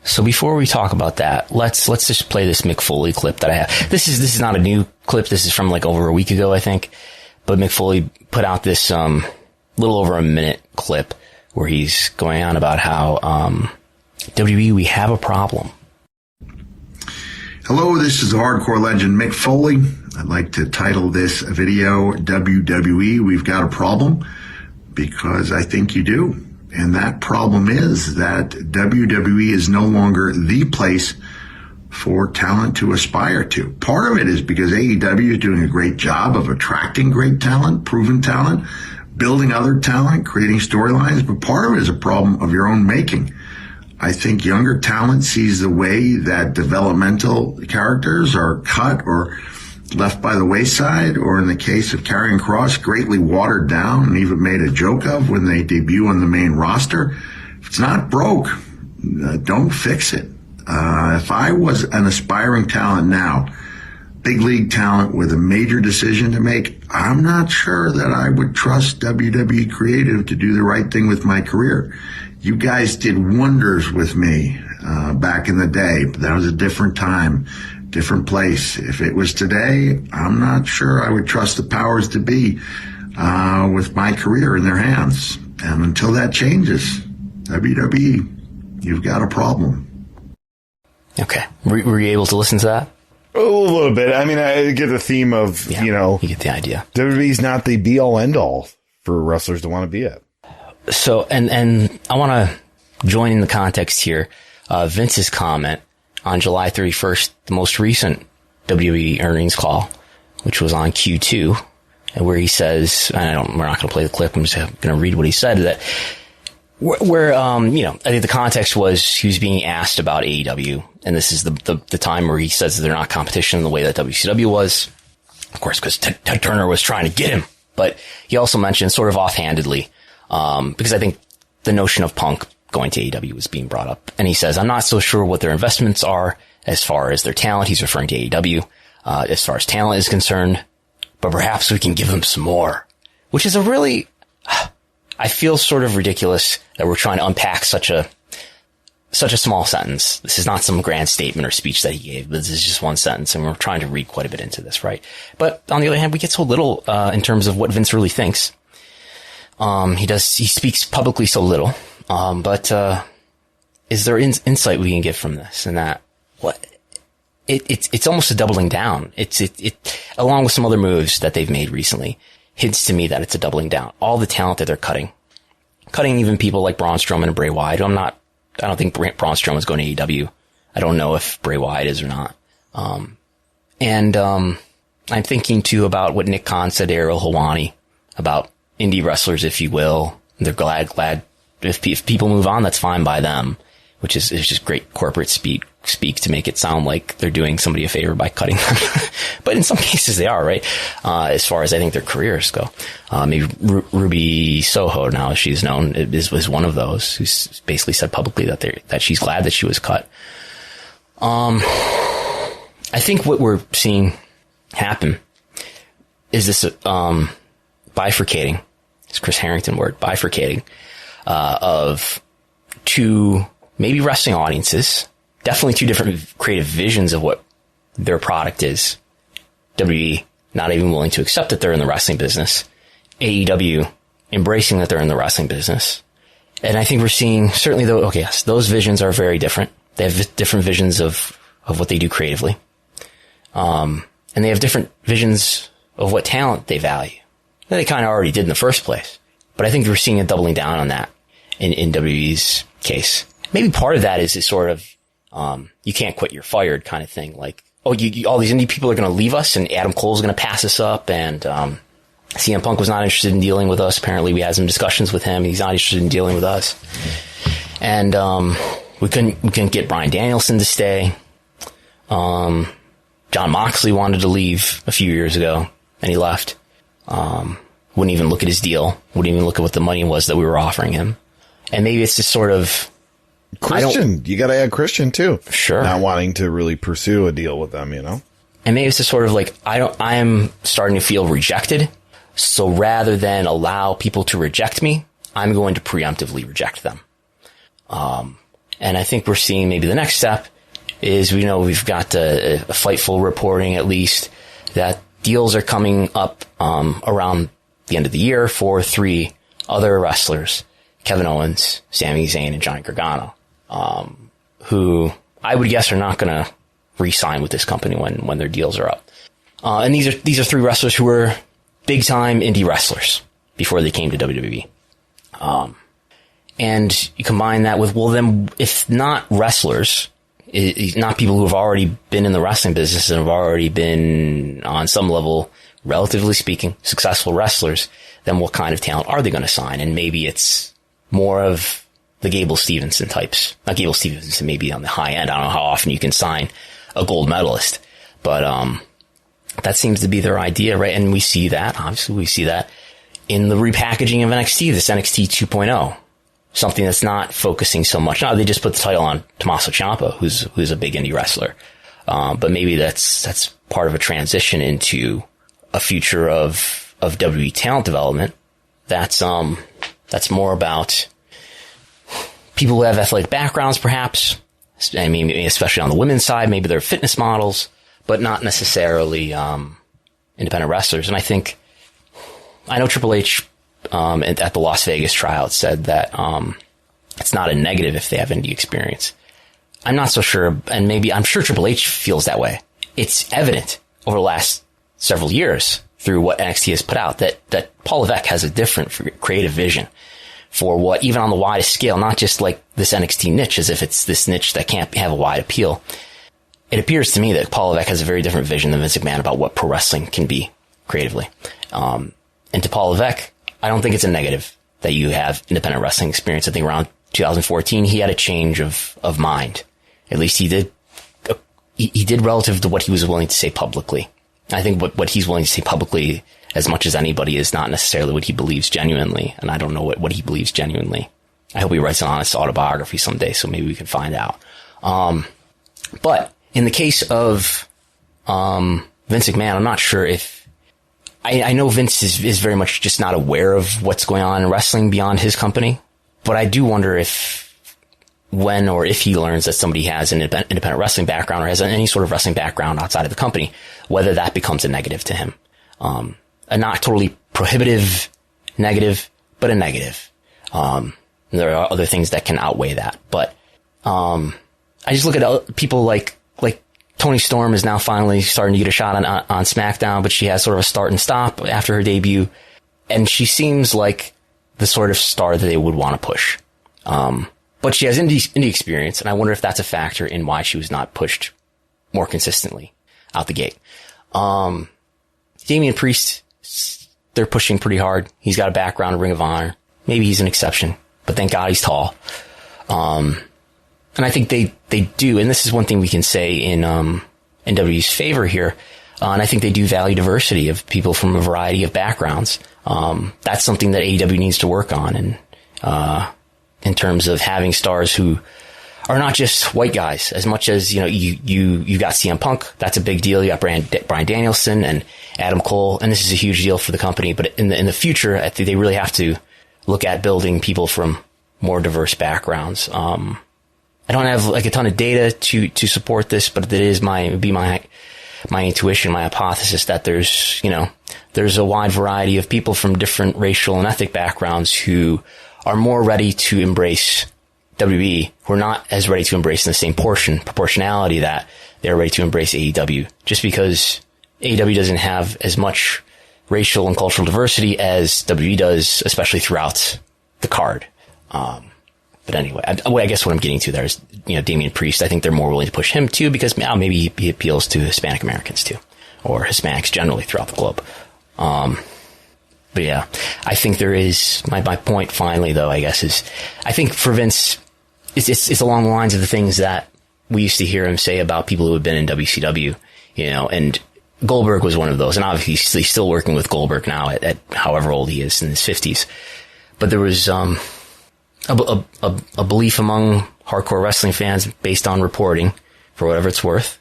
so before we talk about that, let's just play this Mick Foley clip that I have. This is not a new clip. This is from like over a week ago, I think. But Mick Foley put out this little over a minute clip where he's going on about how WWE, we have a problem. Hello, this is the hardcore legend Mick Foley. I'd like to title this video, WWE, We've Got a Problem, because I think you do. And that problem is that WWE is no longer the place for talent to aspire to. Part of it is because AEW is doing a great job of attracting great talent, proven talent, building other talent, creating storylines, but part of it is a problem of your own making. I think younger talent sees the way that developmental characters are cut or left by the wayside, or in the case of Karrion Kross, greatly watered down and even made a joke of when they debut on the main roster. If it's not broke, don't fix it. If I was an aspiring talent now, big league talent with a major decision to make, I'm not sure that I would trust WWE Creative to do the right thing with my career. You guys did wonders with me back in the day, but that was a different time, different place. If it was today, I'm not sure I would trust the powers to be with my career in their hands. And until that changes, WWE, you've got a problem. Okay. Were you able to listen to that? A little bit. I mean, I get the theme of, Yeah, you get the idea. WWE's not the be-all, end-all for wrestlers to want to be at. So, and I want to join in the context here. Vince's comment on July 31st, the most recent WWE earnings call, which was on Q2, and where he says, and we're not going to play the clip, I'm just going to read what he said, that where I think the context was he was being asked about AEW, and this is the time where he says that they're not competition in the way that WCW was, of course, because Ted Turner was trying to get him, but he also mentioned sort of offhandedly, because I think the notion of Punk going to AEW was being brought up. And he says, I'm not so sure what their investments are as far as their talent. He's referring to AEW, as far as talent is concerned, but perhaps we can give them some more, which is a really, I feel sort of ridiculous that we're trying to unpack such a small sentence. This is not some grand statement or speech that he gave, but this is just one sentence, and we're trying to read quite a bit into this, right? But on the other hand, we get so little, in terms of what Vince really thinks. He speaks publicly so little. But is there insight we can get from this? And that, it's almost a doubling down. It, along with some other moves that they've made recently, hints to me that it's a doubling down. All the talent that they're cutting even people like Braun Strowman and Bray Wyatt. I don't think Braun Strowman is going to AEW. I don't know if Bray Wyatt is or not. I'm thinking too about what Nick Khan said to Ariel Helwani about indie wrestlers, if you will. They're glad if people move on, that's fine by them, which is just great corporate speak to make it sound like they're doing somebody a favor by cutting them. But in some cases they are, right? As far as I think their careers go. Maybe Ruby Soho, now as she's known, was one of those who's basically said publicly that she's glad that she was cut. I think what we're seeing happen is this, bifurcating. It's Chris Harrington word, bifurcating. Of two, maybe wrestling audiences, definitely two different creative visions of what their product is. WWE not even willing to accept that they're in the wrestling business. AEW embracing that they're in the wrestling business. And I think we're seeing, certainly though, okay, yes, those visions are very different. They have different visions of what they do creatively. And they have different visions of what talent they value. that they kind of already did in the first place. But I think we're seeing a doubling down on that in WWE's case. Maybe part of that is sort of, you can't quit, you're fired kind of thing. Like, oh, all these indie people are going to leave us and Adam Cole's going to pass us up, and CM Punk was not interested in dealing with us. Apparently we had some discussions with him. He's not interested in dealing with us. And we couldn't get Bryan Danielson to stay. John Moxley wanted to leave a few years ago, and he left. Wouldn't even look at his deal. Wouldn't even look at what the money was that we were offering him. And maybe it's just sort of... Christian. You got to add Christian, too. Sure. Not wanting to really pursue a deal with them, you know? And maybe it's just sort of like, I am starting to feel rejected. So rather than allow people to reject me, I'm going to preemptively reject them. And I think we're seeing maybe the next step is, we've got a Fightful reporting, at least, that deals are coming up around the end of the year for 3 other wrestlers, Kevin Owens, Sami Zayn, and Johnny Gargano, who I would guess are not going to re-sign with this company when their deals are up. And these are 3 wrestlers who were big-time indie wrestlers before they came to WWE. And you combine that with, well, then, if not wrestlers, not people who have already been in the wrestling business and have already been, on some level, relatively speaking, successful wrestlers, then what kind of talent are they going to sign? And maybe it's more of the Gabe Stevenson types. Not Gabe Stevenson, maybe on the high end. I don't know how often you can sign a gold medalist, but that seems to be their idea, right? And we see that, obviously we see that in the repackaging of NXT, this NXT 2.0. Something that's not focusing so much. Now, they just put the title on Tommaso Ciampa, who's a big indie wrestler. But maybe that's part of a transition into a future of WWE talent development. That's more about people who have athletic backgrounds, perhaps. I mean, especially on the women's side, maybe they're fitness models, but not necessarily, independent wrestlers. And I know Triple H, at the Las Vegas tryout said that, it's not a negative if they have indie experience. I'm not so sure, and I'm sure Triple H feels that way. It's evident over the last several years through what NXT has put out that Paul Levesque has a different creative vision for what, even on the widest scale, not just like this NXT niche, as if it's this niche that can't have a wide appeal. It appears to me that Paul Levesque has a very different vision than Vince McMahon about what pro wrestling can be creatively. And to Paul Levesque, I don't think it's a negative that you have independent wrestling experience. I think around 2014, he had a change of mind. At least he did relative to what he was willing to say publicly. I think what he's willing to say publicly, as much as anybody, is not necessarily what he believes genuinely. And I don't know what he believes genuinely. I hope he writes an honest autobiography someday, so maybe we can find out. But in the case of Vince McMahon, I'm not sure if... I know Vince is very much just not aware of what's going on in wrestling beyond his company, but I do wonder when or if he learns that somebody has an independent wrestling background or has any sort of wrestling background outside of the company, whether that becomes a negative to him. A not totally prohibitive negative, but a negative. There are other things that can outweigh that, but I just look at people like Toni Storm is now finally starting to get a shot on SmackDown, but she has sort of a start and stop after her debut. And she seems like the sort of star that they would want to push. But she has indie experience, and I wonder if that's a factor in why she was not pushed more consistently out the gate. Damien Priest, they're pushing pretty hard. He's got a background in Ring of Honor. Maybe he's an exception, but thank God he's tall. And I think they do, and this is one thing we can say in WWE's favor here, and I think they do value diversity of people from a variety of backgrounds. That's something that AEW needs to work on, and in terms of having stars who are not just white guys, as much as, you got CM Punk, that's a big deal. You got Bryan Danielson and Adam Cole, and this is a huge deal for the company. But in the future, I think they really have to look at building people from more diverse backgrounds. I don't have like a ton of data to support this, but it is my intuition, my hypothesis that there's a wide variety of people from different racial and ethnic backgrounds who are more ready to embrace WWE, who are not as ready to embrace in the same proportionality that they're ready to embrace AEW, just because AEW doesn't have as much racial and cultural diversity as WWE does, especially throughout the card. But anyway, I guess what I'm getting to there is, Damien Priest, I think they're more willing to push him too, because maybe he appeals to Hispanic Americans too, or Hispanics generally throughout the globe. But yeah, I think there is, my point finally though, I guess, is, I think for Vince, it's along the lines of the things that we used to hear him say about people who have been in WCW, and Goldberg was one of those, and obviously he's still working with Goldberg now at however old he is, in his 50s. But there was, a belief among hardcore wrestling fans, based on reporting, for whatever it's worth,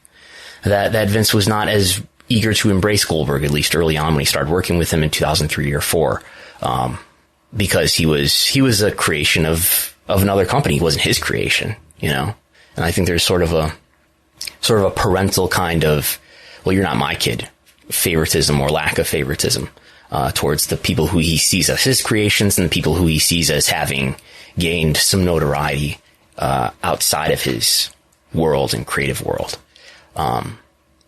that Vince was not as eager to embrace Goldberg, at least early on when he started working with him in 2003 or 4, because he was a creation of another company. He wasn't his creation, and I think there's sort of a parental kind of, well, you're not my kid, favoritism or lack of favoritism, towards the people who he sees as his creations and the people who he sees as having gained some notoriety outside of his world and creative world.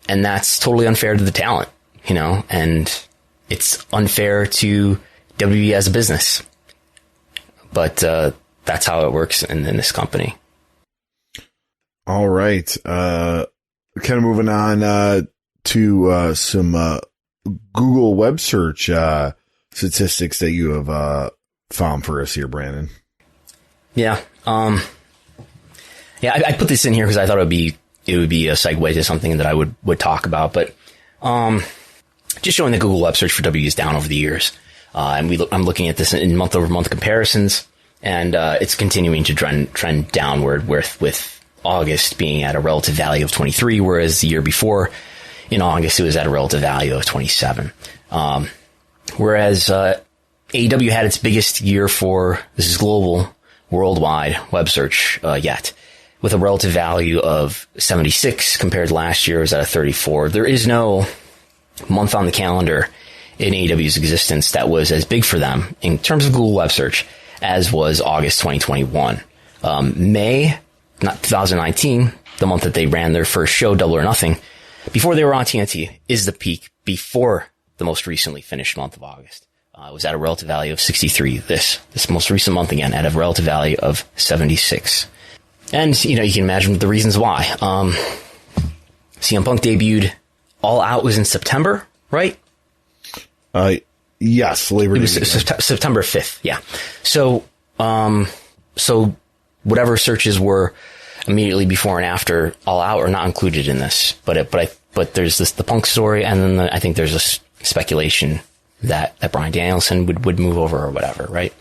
And that's totally unfair to the talent, and it's unfair to WWE as a business. But that's how it works in this company. All right. Kind of moving on to some Google web search statistics that you have found for us here, Brandon. Yeah. I put this in here because I thought it would be a segue to something that I would talk about, but just showing the Google web search for W is down over the years. And I'm looking at this in month-over-month comparisons, and it's continuing to trend downward, with August being at a relative value of 23, whereas the year before, in August, it was at a relative value of 27. Whereas AEW had its biggest year for, this is global, worldwide web search yet, with a relative value of 76 compared to last year, it was at a 34. There is no month on the calendar in AEW's existence that was as big for them in terms of Google web search as was August 2021. May, not 2019, the month that they ran their first show, Double or Nothing, before they were on TNT, is the peak before the most recently finished month of August. It was at a relative value of 63. This most recent month again at a relative value of 76. And, you can imagine the reasons why. CM Punk debuted All Out was in September, right? Yes, Labor Day. It was September 5th, yeah. So whatever searches were immediately before and after All Out are not included in this. But there's the Punk story, and then I think there's a speculation that Bryan Danielson would move over or whatever, right?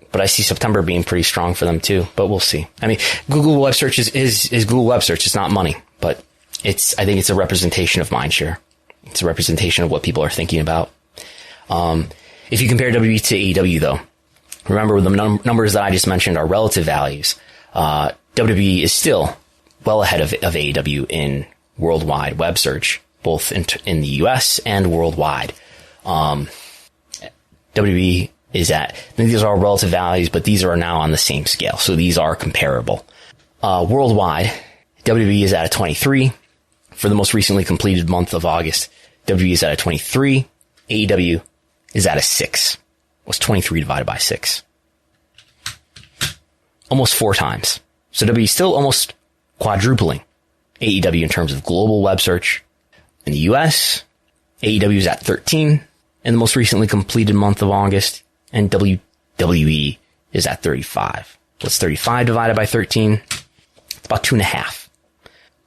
But I see September being pretty strong for them too, but we'll see. I mean, Google web search is Google web search. It's not money, but I think it's a representation of mindshare. It's a representation of what people are thinking about. If you compare WWE to AEW though, remember the numbers that I just mentioned are relative values. WWE is still well ahead of AEW in worldwide web search, both in the US and worldwide. WWE is at, these are all relative values, but these are now on the same scale. So these are comparable. Worldwide, WWE is at a 23 for the most recently completed month of August. WWE is at a 23. AEW is at a 6. What's 23 divided by 6? Almost 4 times. So WWE is still almost quadrupling AEW in terms of global web search. In the US, AEW is at 13 in the most recently completed month of August, and WWE is at 35. What's 35 divided by 13? It's about 2.5.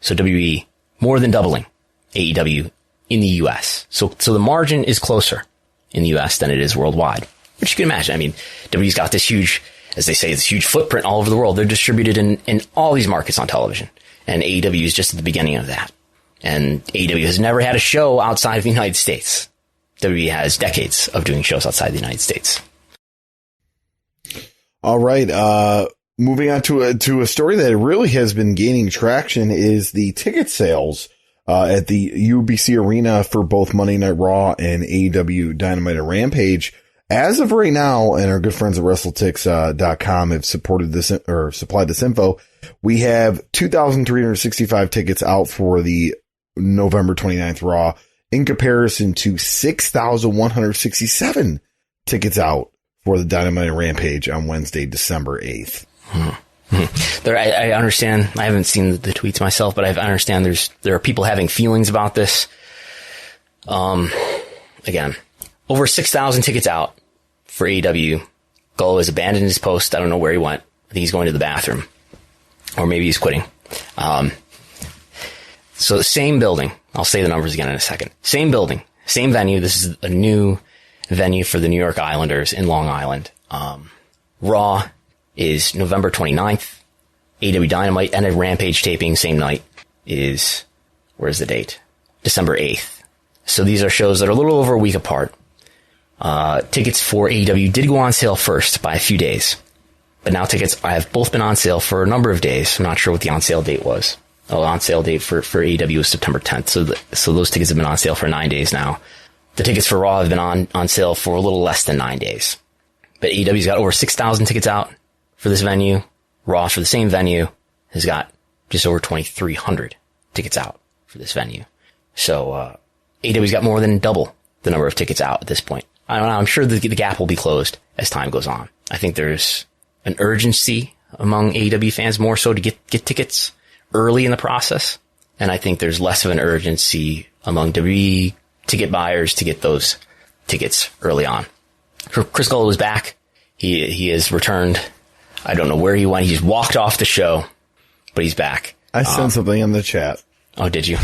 So WWE more than doubling AEW in the US. So the margin is closer in the US than it is worldwide, which you can imagine. I mean, WWE's got this huge, as they say, this huge footprint all over the world. They're distributed in all these markets on television, and AEW is just at the beginning of that. And AEW has never had a show outside of the United States. WWE has decades of doing shows outside the United States. All right. Moving on to a story that really has been gaining traction is the ticket sales at the UBC Arena for both Monday Night Raw and AEW Dynamite and Rampage. As of right now, and our good friends at WrestleTix.com have supported this or supplied this info, we have 2,365 tickets out for the November 29th Raw in comparison to 6,167 tickets out for the Dynamite and Rampage on Wednesday, December 8th. I understand. I haven't seen the tweets myself, but I understand there are people having feelings about this. Again, over 6,000 tickets out for AEW. Gullo has abandoned his post. I don't know where he went. I think he's going to the bathroom, or maybe he's quitting. So the same building. I'll say the numbers again in a second. Same building, same venue. This is a new venue for the New York Islanders in Long Island. Raw is November 29th. AEW Dynamite and a Rampage taping same night is, where's the date? December 8th. So these are shows that are a little over a week apart. Tickets for AEW did go on sale first by a few days, but now tickets have both been on sale for a number of days. I'm not sure what the on sale date was. Oh, on sale date for AEW was September 10th. So those tickets have been on sale for 9 days now. The tickets for Raw have been on sale for a little less than 9 days. But AEW's got over 6,000 tickets out for this venue. Raw, for the same venue, has got just over 2,300 tickets out for this venue. So AEW's got more than double the number of tickets out at this point. I don't know. I'm sure the gap will be closed as time goes on. I think there's an urgency among AEW fans more so to get tickets early in the process. And I think there's less of an urgency among WWE ticket buyers to get those tickets early on. Chris Gullo is back. He has returned. I don't know where he went. He just walked off the show, but he's back. I sent something in the chat. Oh, did you?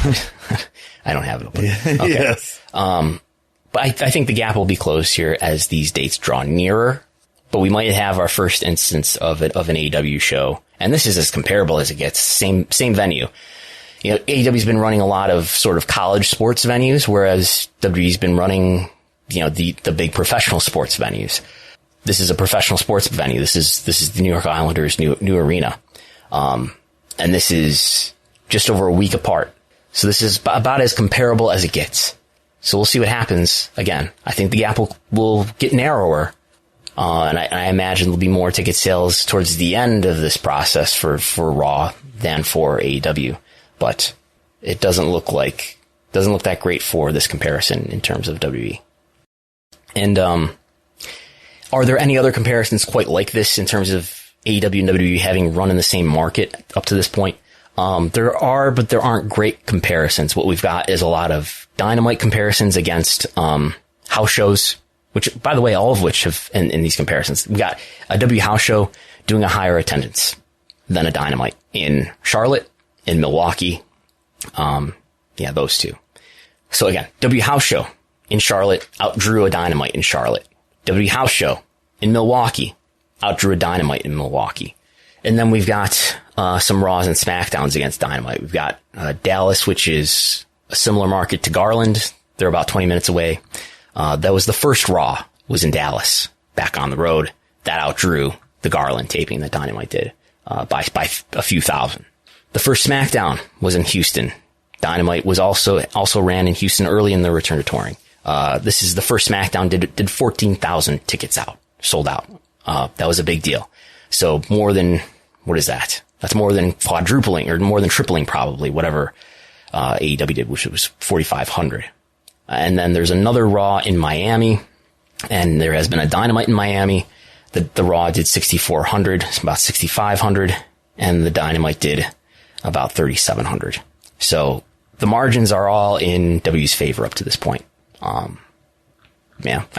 I don't have it open. Okay. Yes. But I think the gap will be closed here as these dates draw nearer. But we might have our first instance of an AEW show. And this is as comparable as it gets. Same venue. You know, AEW's been running a lot of sort of college sports venues, whereas WWE's been running, you know, the big professional sports venues. This is a professional sports venue. This is the New York Islanders' new arena. And this is just over a week apart. So this is about as comparable as it gets. So we'll see what happens. Again, I think the gap will get narrower. And I imagine there'll be more ticket sales towards the end of this process for Raw than for AEW. But it doesn't look that great for this comparison in terms of WWE. And, are there any other comparisons quite like this in terms of AEW and WWE having run in the same market up to this point? There are, but there aren't great comparisons. What we've got is a lot of Dynamite comparisons against, house shows, which, by the way, all of which have, in these comparisons, we got a W house show doing a higher attendance than a Dynamite in Charlotte, in Milwaukee. Those two. So again, W house show in Charlotte outdrew a Dynamite in Charlotte. W house show in Milwaukee outdrew a Dynamite in Milwaukee. And then we've got some Raws and SmackDowns against Dynamite. We've got Dallas, which is a similar market to Garland. They're about 20 minutes away. That was the first Raw, was in Dallas, back on the road. That outdrew the Garland taping that Dynamite did by a few thousand. The first SmackDown was in Houston. Dynamite was also ran in Houston early in their return to touring. This is the first SmackDown did 14,000 tickets out, sold out. That was a big deal. So more than, what is that? That's more than quadrupling or more than tripling probably whatever, AEW did, which was 4,500. And then there's another Raw in Miami, and there has been a Dynamite in Miami. The Raw did 6,400, about 6,500, and the Dynamite did about 3,700. So the margins are all in W's favor up to this point. I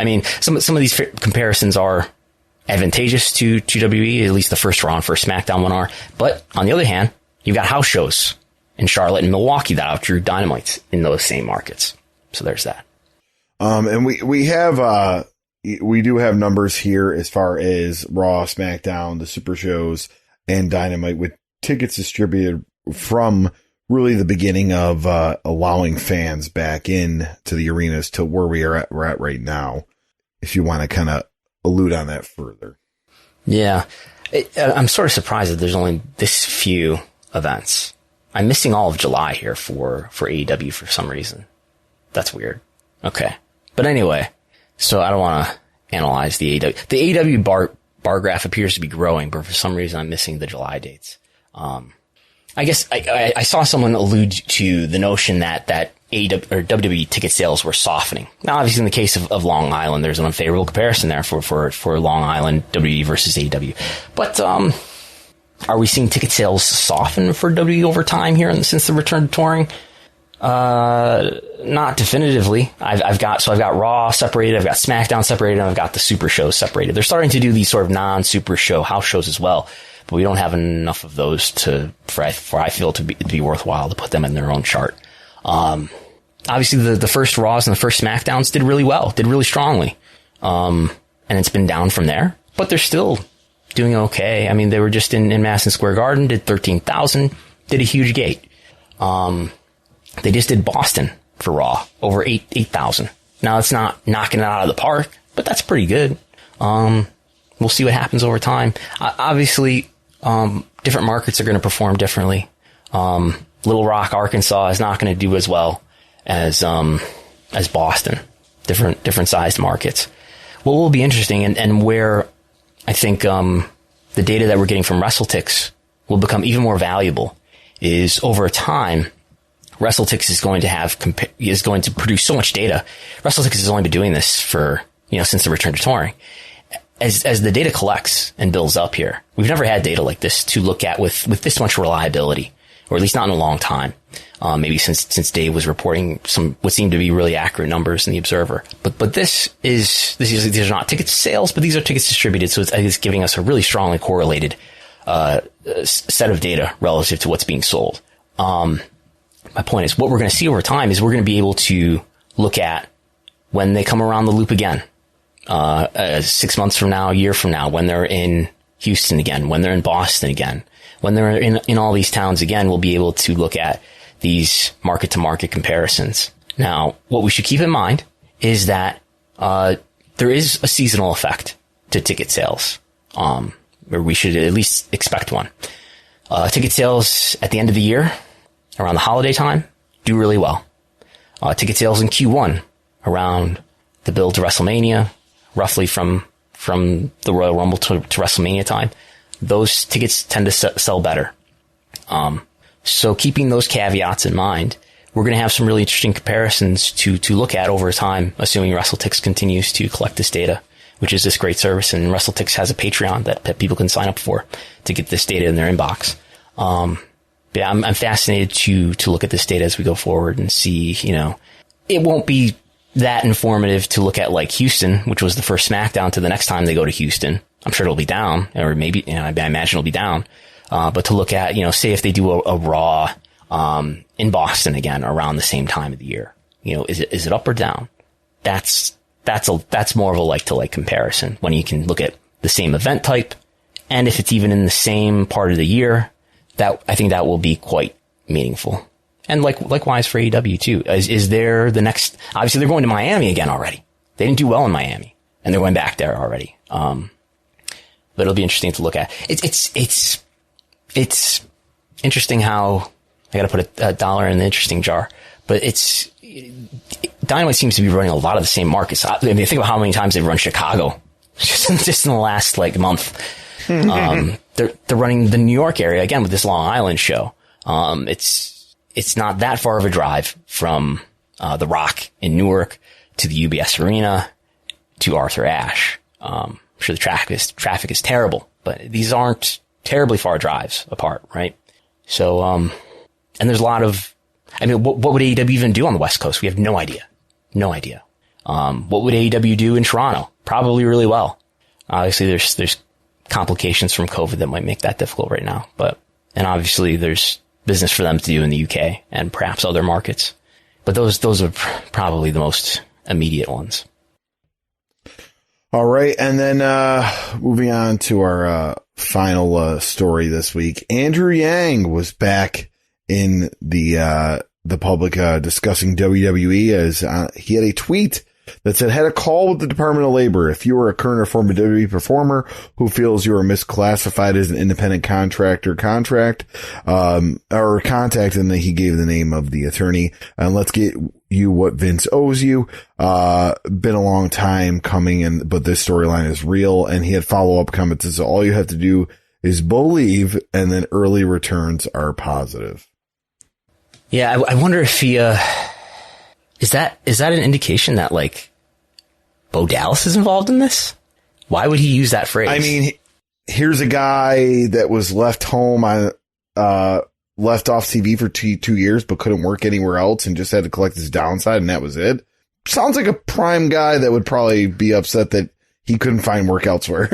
mean, some of these comparisons are advantageous to WWE, at least the first Raw and first SmackDown one are. But on the other hand, you've got house shows in Charlotte and Milwaukee that outdrew Dynamite in those same markets. So there's that. And we do have numbers here as far as Raw, SmackDown, the Super Shows, and Dynamite, with tickets distributed from really the beginning of allowing fans back in to the arenas to where we're at right now. If you want to kind of allude on that further. Yeah. I'm sort of surprised that there's only this few events. I'm missing all of July here for AEW for some reason. That's weird. Okay. But anyway, so I don't want to analyze the AEW. The AEW bar graph appears to be growing, but for some reason I'm missing the July dates. I guess I saw someone allude to the notion that AEW or WWE ticket sales were softening. Now, obviously, in the case of Long Island, there's an unfavorable comparison there for Long Island WWE versus AEW. But are we seeing ticket sales soften for WWE over time here since the return to touring? Not definitively. I've got Raw separated, I've got SmackDown separated, and I've got the Super Shows separated. They're starting to do these sort of non-Super Show house shows as well, but we don't have enough of those for I feel to be worthwhile to put them in their own chart. Obviously the first Raws and the first SmackDowns did really well, did really strongly. And it's been down from there, but they're still doing okay. I mean, they were just in Madison Square Garden, did 13,000, did a huge gate. They just did Boston for Raw, over 8,000. Now it's not knocking it out of the park, but that's pretty good. We'll see what happens over time. Obviously, different markets are going to perform differently. Little Rock, Arkansas is not going to do as well as Boston. Different sized markets. What will be interesting and where I think, the data that we're getting from WrestleTix will become even more valuable is over time, WrestleTix is going to produce so much data. WrestleTix has only been doing this for, since the return to touring. As the data collects and builds up here, we've never had data like this to look at with this much reliability, or at least not in a long time. Maybe since Dave was reporting what seemed to be really accurate numbers in the Observer. But these are not ticket sales, but these are tickets distributed. So it's giving us a really strongly correlated, set of data relative to what's being sold. My point is, what we're going to see over time is we're going to be able to look at when they come around the loop again, 6 months from now, a year from now, when they're in Houston again, when they're in Boston again, when they're in all these towns again, we'll be able to look at these market to market comparisons. Now, what we should keep in mind is that, there is a seasonal effect to ticket sales, or we should at least expect one. Ticket sales at the end of the year, around the holiday time, do really well. Ticket sales in Q1, around the build to WrestleMania, roughly from the Royal Rumble to WrestleMania time, those tickets tend to sell better. So keeping those caveats in mind, we're going to have some really interesting comparisons to look at over time, assuming WrestleTix continues to collect this data, which is this great service. And WrestleTix has a Patreon that people can sign up for to get this data in their inbox. Yeah, I'm fascinated to look at this data as we go forward and see, it won't be that informative to look at like Houston, which was the first SmackDown, to the next time they go to Houston. I'm sure it'll be down, or maybe, I imagine it'll be down. But to look at, say if they do a Raw, in Boston again around the same time of the year, is it up or down? That's more of a like to like comparison when you can look at the same event type. And if it's even in the same part of the year, I think that will be quite meaningful. And likewise for AEW too. Is there the next, obviously they're going to Miami again already. They didn't do well in Miami and they're going back there already. But it'll be interesting to look at. It's interesting how I gotta put a dollar in the interesting jar, but Dynamite seems to be running a lot of the same markets. I mean, think about how many times they've run Chicago just in the last month. They're running the New York area again with this Long Island show. It's not that far of a drive from, The Rock in Newark to the UBS Arena to Arthur Ashe. I'm sure the traffic is terrible, but these aren't terribly far drives apart, right? So, and there's a lot of, what would AEW even do on the West Coast? We have no idea. No idea. What would AEW do in Toronto? Probably really well. Obviously there's complications from COVID that might make that difficult right now, and obviously there's business for them to do in the UK and perhaps other markets, but those are probably the most immediate ones. All right. And then, moving on to our, final, story this week. Andrew Yang was back in the public, discussing WWE as, he had a tweet that said, had a call with the Department of Labor. If you are a current or former WWE performer who feels you are misclassified as an independent contractor or contact, and then he gave the name of the attorney, and let's get you what Vince owes you. Been a long time coming, but this storyline is real. And he had follow-up comments. So all you have to do is believe, and then early returns are positive. Yeah, I wonder if he, Is that an indication that, like, Bo Dallas is involved in this? Why would he use that phrase? I mean, here's a guy that was left home on, left off TV for 2 years, but couldn't work anywhere else and just had to collect his downside, and that was it. Sounds like a prime guy that would probably be upset that he couldn't find work elsewhere.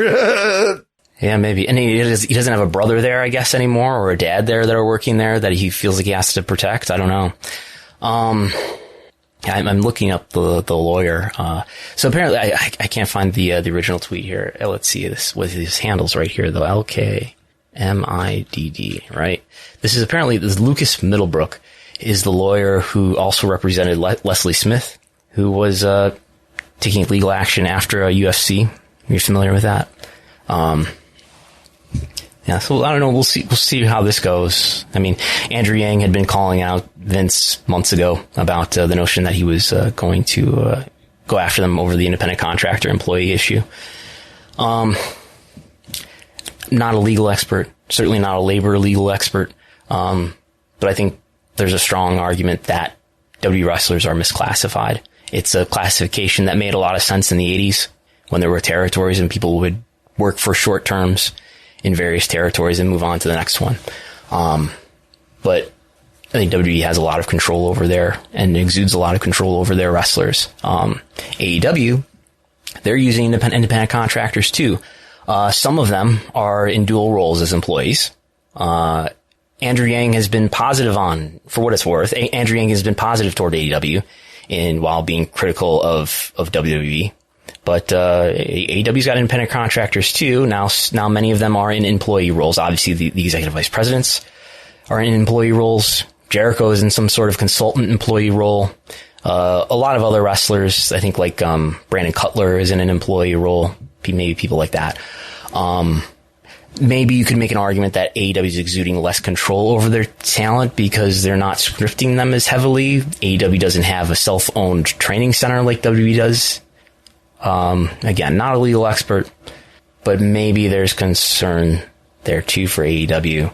Yeah, maybe. And he doesn't have a brother there, I guess, anymore, or a dad there that are working there that he feels like he has to protect. I don't know. I'm looking up the lawyer. So apparently I can't find the original tweet here. Let's see this with his handles right here, though. LKMIDD, right? This is Lucas Middlebrook is the lawyer who also represented Leslie Smith, who was, taking legal action after a UFC. You're familiar with that? Yeah, so I don't know. We'll see how this goes. I mean, Andrew Yang had been calling out Vince months ago about the notion that he was going to go after them over the independent contractor employee issue. Not a legal expert, certainly not a labor legal expert, but I think there's a strong argument that WWE wrestlers are misclassified. It's a classification that made a lot of sense in the 80s when there were territories and people would work for short terms in various territories and move on to the next one. But I think WWE has a lot of control over there and exudes a lot of control over their wrestlers. AEW, they're using independent contractors too. Some of them are in dual roles as employees. Andrew Yang has been positive for what it's worth. Andrew Yang has been positive toward AEW while being critical of WWE. But AEW's got independent contractors too. Now many of them are in employee roles. Obviously, the executive vice presidents are in employee roles. Jericho is in some sort of consultant employee role. A lot of other wrestlers, I think, like Brandon Cutler is in an employee role. Maybe people like that. Maybe you could make an argument that AEW is exuding less control over their talent because they're not scripting them as heavily. AEW doesn't have a self-owned training center like WWE does. Again, not a legal expert, but maybe there's concern there too for AEW,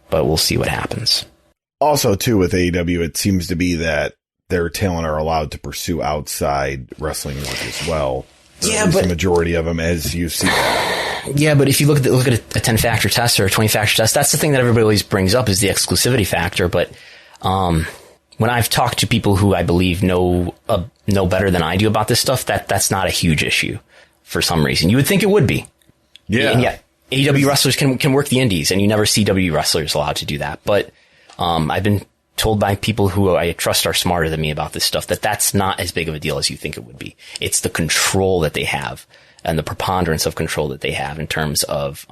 but we'll see what happens. Also, too, with AEW, it seems to be that their talent are allowed to pursue outside wrestling work as well. Yeah, but the majority of them, as you see that. Yeah, but if you look at a 10-factor test or a 20-factor test, that's the thing that everybody always brings up is the exclusivity factor. But when I've talked to people who I believe know better than I do about this stuff, that's not a huge issue for some reason. You would think it would be. Yeah. And yet, AEW wrestlers can work the indies, and you never see WWE wrestlers allowed to do that. But I've been told by people who I trust are smarter than me about this stuff that that's not as big of a deal as you think it would be. It's the control that they have and the preponderance of control that they have in terms of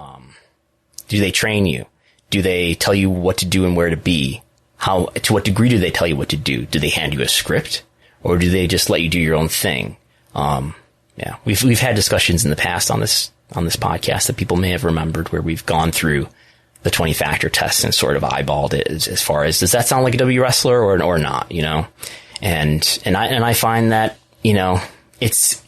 do they train you? Do they tell you what to do and where to be? To what degree do they tell you what to do? Do they hand you a script, or do they just let you do your own thing? Yeah, we've had discussions in the past on this podcast that people may have remembered where we've gone through the 20-factor test and sort of eyeballed it as far as, does that sound like a W wrestler or not, you know? And I find that, you know, it's,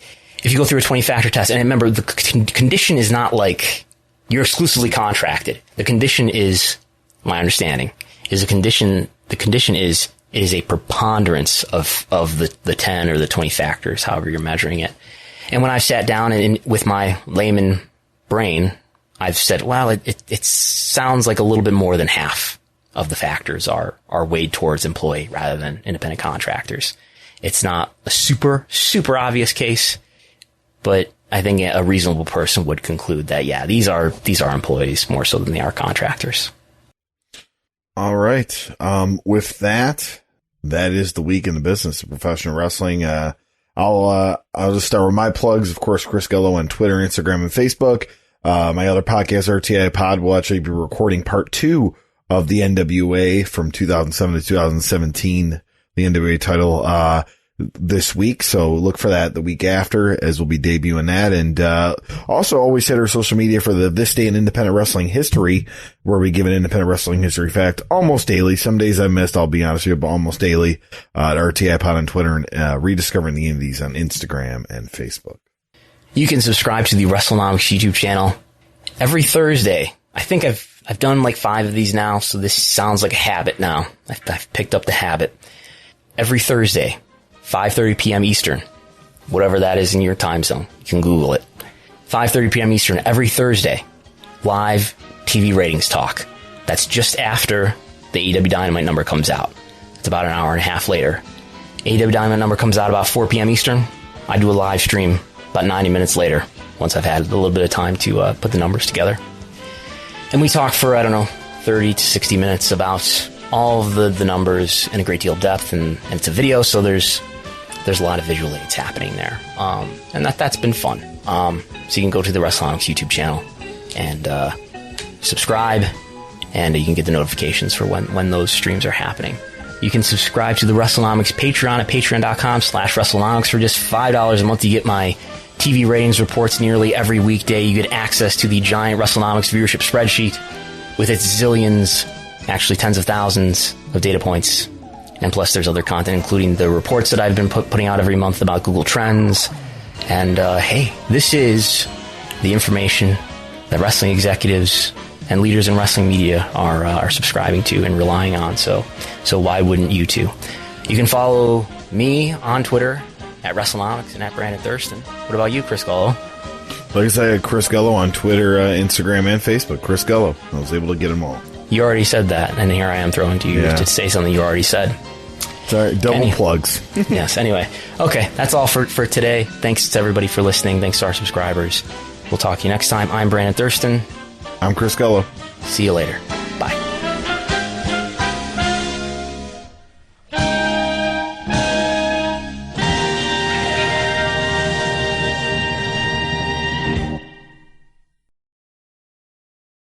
if you go through a 20-factor test, and remember, the condition is not like you're exclusively contracted. The condition is, my understanding, is the condition is a preponderance of the 10 or the 20 factors, however you're measuring it. And when I've sat down and with my layman brain, I've said, well, it sounds like a little bit more than half of the factors are weighed towards employee rather than independent contractors. It's not a super, super obvious case, but I think a reasonable person would conclude that, yeah, these are employees more so than they are contractors. All right. With that is the week in the business of professional wrestling. I'll just start with my plugs. Of course, Chris Gello on Twitter, Instagram, and Facebook. My other podcast, RTI Pod, will actually be recording part 2 of the NWA from 2007 to 2017, the NWA title, this week. So look for that the week after, as we'll be debuting that. And, also always hit our social media for the This Day in Independent Wrestling History, where we give an independent wrestling history fact almost daily. Some days I missed, I'll be honest with you, but almost daily, at RTI Pod on Twitter and, Rediscovering the Indies on Instagram and Facebook. You can subscribe to the Wrestlenomics YouTube channel every Thursday. I think I've done like 5 of these now, so this sounds like a habit now. I've picked up the habit. Every Thursday 5:30 p.m. Eastern, whatever that is in your time zone. You can Google it. 5:30 p.m. Eastern every Thursday. Live TV ratings talk. That's just after the AEW Dynamite number comes out. It's about an hour and a half later. AEW Dynamite number comes out about 4 p.m. Eastern. I do a live stream about 90 minutes later, once I've had a little bit of time to put the numbers together. And we talk for, 30 to 60 minutes about all of the numbers in a great deal of depth, and it's a video, so there's a lot of visual aids happening there. And that's been fun. So you can go to the Wrestlenomics YouTube channel and subscribe, and you can get the notifications for when those streams are happening. You can subscribe to the Wrestlenomics Patreon at patreon.com/Wrestlenomics for just $5 a month. You get my TV ratings reports nearly every weekday. You get access to the giant Wrestlenomics viewership spreadsheet with its zillions, actually tens of thousands of data points. And plus there's other content, including the reports that I've been putting out every month about Google Trends. And hey, this is the information that wrestling executives and leaders in wrestling media are subscribing to and relying on. So why wouldn't you too? You can follow me on Twitter at Wrestlenomics and at Brandon Thurston. What about you, Chris Gullo? Like I said, Chris Gullo on Twitter, Instagram, and Facebook. Chris Gullo. I was able to get them all. You already said that, and here I am throwing to you to say something you already said. Sorry, double plugs. Yes, anyway. Okay, that's all for today. Thanks to everybody for listening. Thanks to our subscribers. We'll talk to you next time. I'm Brandon Thurston. I'm Chris Gullo. See you later.